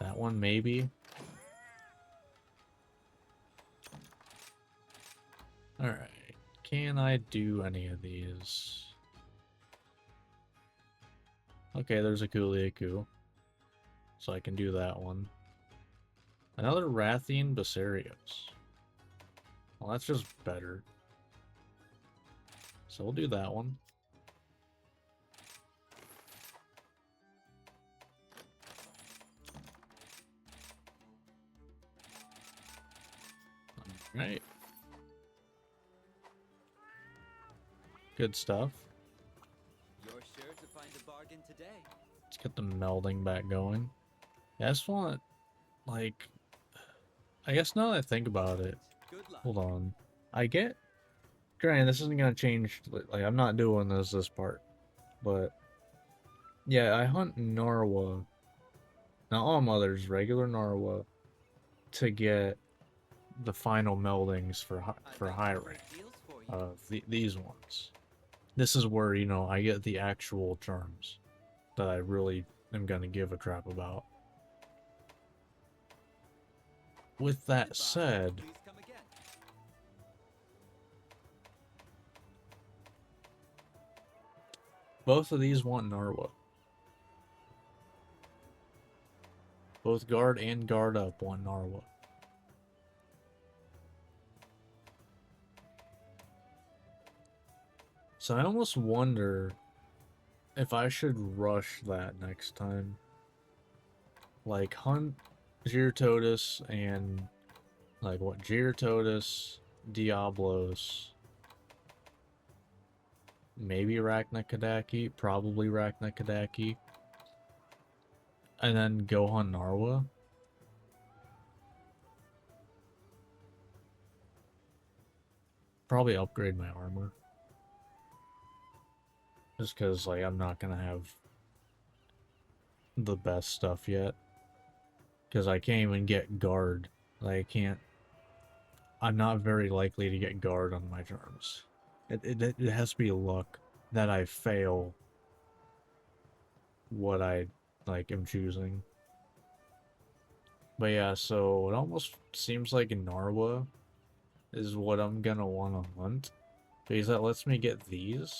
that one maybe. All right, can I do any of these? Okay, there's a Kuliaku, so I can do that one. Another Rathian Basarios. Well, that's just better. So we'll do that one. Right. Good stuff. You're sure to find a bargain today. Let's get the melding back going. Yeah, I just want, like, I guess now that I think about it, Good luck. hold on. I get, granted, this isn't gonna change, like, I'm not doing this part, but, yeah, I hunt Narwa, not all mothers, regular Narwa, to get the final meldings for high rank Deals for you. of these ones. This is where, you know, I get the actual charms that I really am gonna give a crap about. With that Goodbye. said, Please come again. both of these want Narwa. Both guard and guard up want Narwa. So I almost wonder if I should rush that next time. Like, hunt Gyarados and, like, what? Gyarados, Diablos, maybe Rakna-Kadaki, probably Rakna-Kadaki, and then go hunt Narwa. Probably upgrade my armor. Just because, like, I'm not gonna have the best stuff yet. Because I can't even get guard. Like, I'm not very likely to get guard on my charms. It has to be luck that I fail what I, like, am choosing. But yeah, so it almost seems like Narwa is what I'm gonna want to hunt. Because that lets me get these.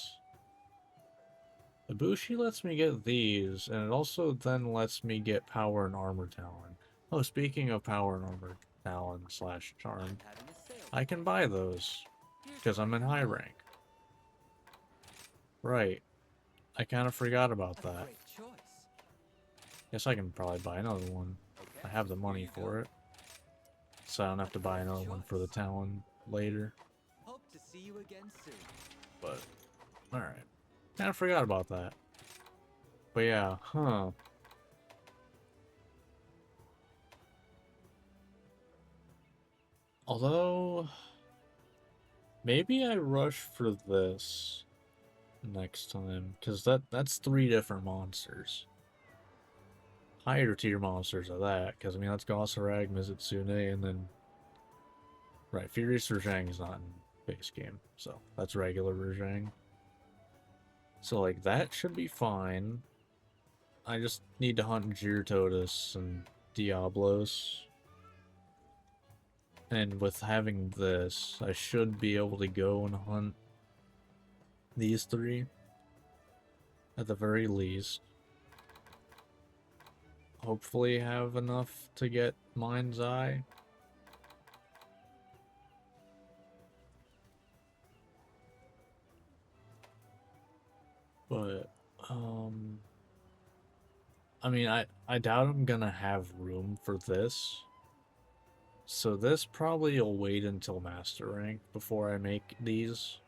Ibushi lets me get these, and it also then lets me get Power and Armor Talon. Oh, speaking of Power and Armor Talon slash Charm, I'm having a sale. I can buy those, because I'm in high rank. Right. I kind of forgot about A that. great choice. Guess I can probably buy another one. Okay. I have the money for it. So I don't have to buy another one for the Talon later. Hope to see you again soon. But, alright. Kind of forgot about that. But yeah, huh. Although, maybe I rush for this next time, because that's 3 different monsters. Higher tier monsters are that, because I mean that's Gossarag, Mizutsune, and then right, Furious Rajang is not in base game, so that's regular Rajang. So like that should be fine. I just need to hunt Gyarados and Diablos. And with having this, I should be able to go and hunt these 3 at the very least. Hopefully have enough to get Mind's Eye. But, I mean, I doubt I'm gonna have room for this. So this probably will wait until Master Rank before I make these.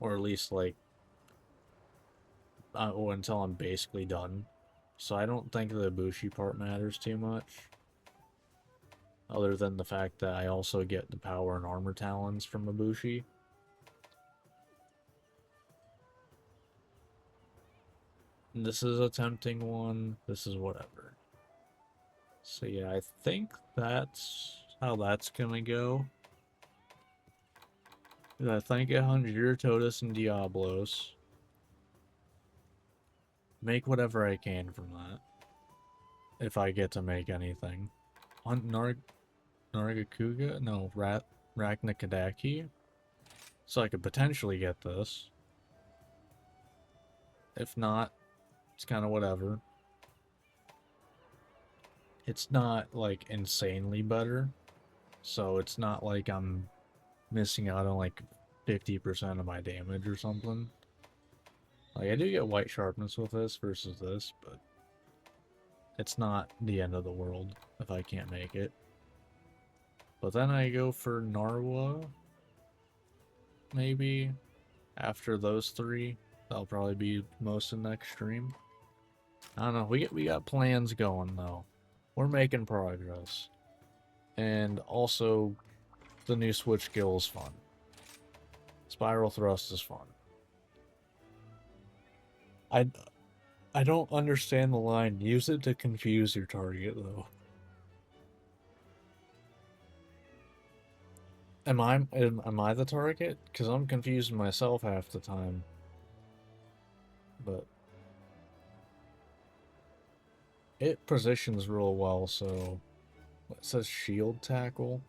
Or at least, like, or until I'm basically done. So I don't think the Ibushi part matters too much. Other than the fact that I also get the Power and Armor Talons from Ibushi. And this is a tempting one. This is whatever. So yeah, I think that's how that's gonna go. I think 100 Gyarados and Diablos. Make whatever I can from that. If I get to make anything. Hunt Nargacuga? No, Rakna-Kadaki. So I could potentially get this. If not, it's kind of whatever. It's not, like, insanely better. So it's not like I'm missing out on, like, 50% of my damage or something. Like, I do get white sharpness with this versus this, but it's not the end of the world if I can't make it. But then I go for Narwa, maybe. After those three, that'll probably be most of the next stream. I don't know. We got plans going though. We're making progress, and also the new switch skill is fun. Spiral thrust is fun. I don't understand the line. Use it to confuse your target though. Am I the target? Because I'm confusing myself half the time. But it positions real well, so it says shield tackle.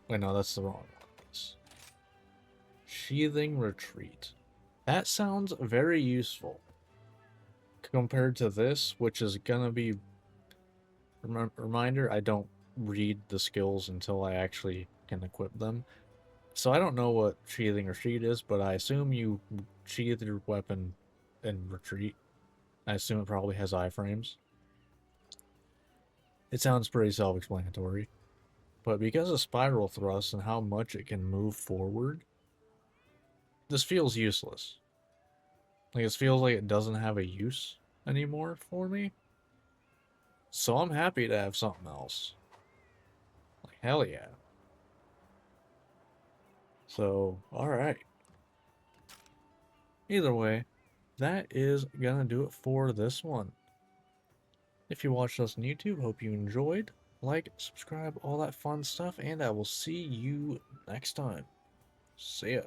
Wait, no, that's the wrong one. It's sheathing retreat. That sounds very useful compared to this, which is gonna be reminder. I don't read the skills until I actually can equip them, so I don't know what sheathing retreat is, but I assume you sheath your weapon and retreat. I assume it probably has iframes. It sounds pretty self-explanatory. But because of spiral thrust and how much it can move forward, this feels useless. Like, it feels like it doesn't have a use anymore for me. So I'm happy to have something else. Like, hell yeah. So, alright. Either way, that is gonna do it for this one. If you watched us on YouTube, hope you enjoyed. Like, subscribe, all that fun stuff, and I will see you next time. See ya.